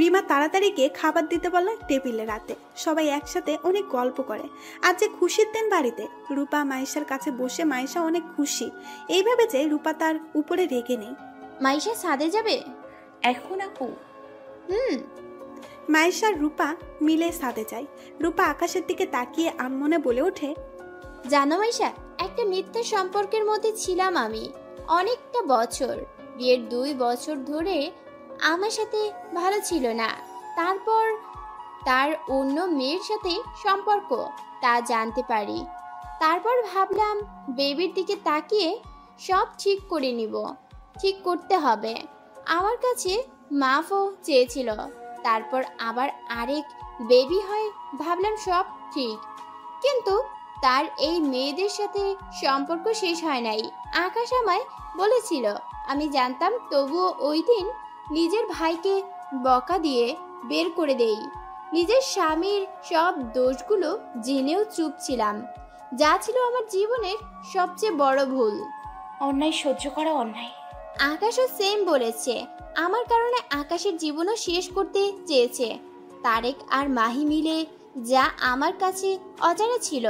রিমা তাড়াতাড়ি গিয়ে খাবার দিতে বলে টেবিলে। রাতে সবাই একসাথে অনেক গল্প করে। আজ যে খুশির দিন বাড়িতে। রূপা মাইশার কাছে বসে মাইশা অনেক খুশি। এইভাবে যে রূপা তার উপরে রেগে নেই। মাইশা ছাদে যাবে এখন আপু? মাইশা আর রূপা মিলে ছাদে যায়। রূপা আকাশের দিকে তাকিয়ে আনমনে বলে ওঠে, জানো মাইশা, একটা মিথ্যা সম্পর্কের মধ্যে ছিলাম আমি অনেকটা বছর। বিয়ের 2 বছর ধরে আমার সাথে ভালো ছিল না। তারপর তার অন্য মেয়ের সাথে সম্পর্ক, তা জানতে পারি। তারপর ভাবলাম বেবির দিকে তাকিয়ে সব ঠিক করে নিব। ঠিক করতে হবে। আমার কাছে মাফও চেয়েছিল। তারপর আবার আরেক বেবি হয়, ভাবলাম সব ঠিক। কিন্তু তার এই মেয়েদের সাথে সম্পর্ক শেষ হয় নাই। আকাশ আমায় বলেছিল, আমি জানতাম, তবুও ওই দিন নিজের ভাইকে বকা দিয়ে বের করে দেই। নিজের স্বামীর সব দোষগুলো জেনেও চুপ ছিলাম, যা ছিল আমার জীবনের সবচেয়ে বড় ভুল। অন্যায় সহ্য করা অন্যায়। আকাশও সেম বলেছে। আমার কারণে আকাশের জীবনও শেষ করতে চেয়েছে। তারেক আর মাহি মিলে যা আমার কাছে অজানা ছিল,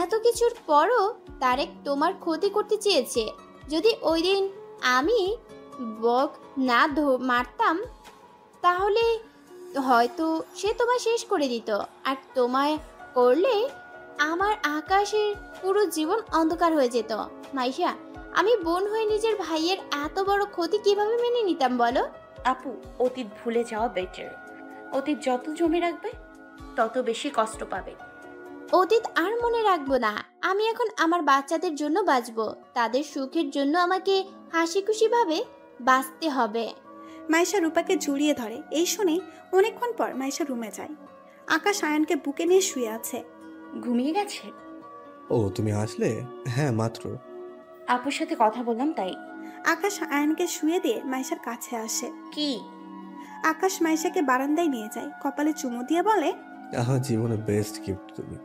এত কিছুর পরও তারেক তোমার ক্ষতি করতে চেয়েছে। যদি ওই দিন আমি বক না মারতাম, তাহলে হয়তো সে তোমায় শেষ করে দিত। আর তোমায় করলে আমার আকাশের পুরো জীবন অন্ধকার হয়ে যেত। মাইশা, আমি বোন হয়ে নিজের ভাইয়ের এত বড় ক্ষতি কিভাবে মেনে নিতাম বলো? আপু, অতীত ভুলে যাওয়া বেটার। অতীত যত জমে রাখবে তত বেশি কষ্ট পাবে। অতীত আর মনে রাখবো না। আমি এখন আমার বাচ্চাদের জন্য বাঁচবো। তাদের সুখের জন্য আমাকে হাসি খুশি ভাবে বাঁচতে হবে। মাইশা রূপাকে জড়িয়ে ধরে। এই শুনে অনেকক্ষণ পর মাইশা রুমে যায়। আকাশ আয়ানকে বুকে নিয়ে শুয়ে আছে। ঘুমিয়ে গেছে? ও, তুমি আসলে? হ্যাঁ, মাত্র। আপুর সাথে কথা বললাম তাই। আকাশ আয়ানকে শুয়ে দিয়ে মাইশার কাছে আসে। কি? আকাশ মাইশাকে বারান্দায় নিয়ে যায়, কপালে চুমু দিয়ে বলে, আমার জীবনের বেস্ট গিফট তুমি।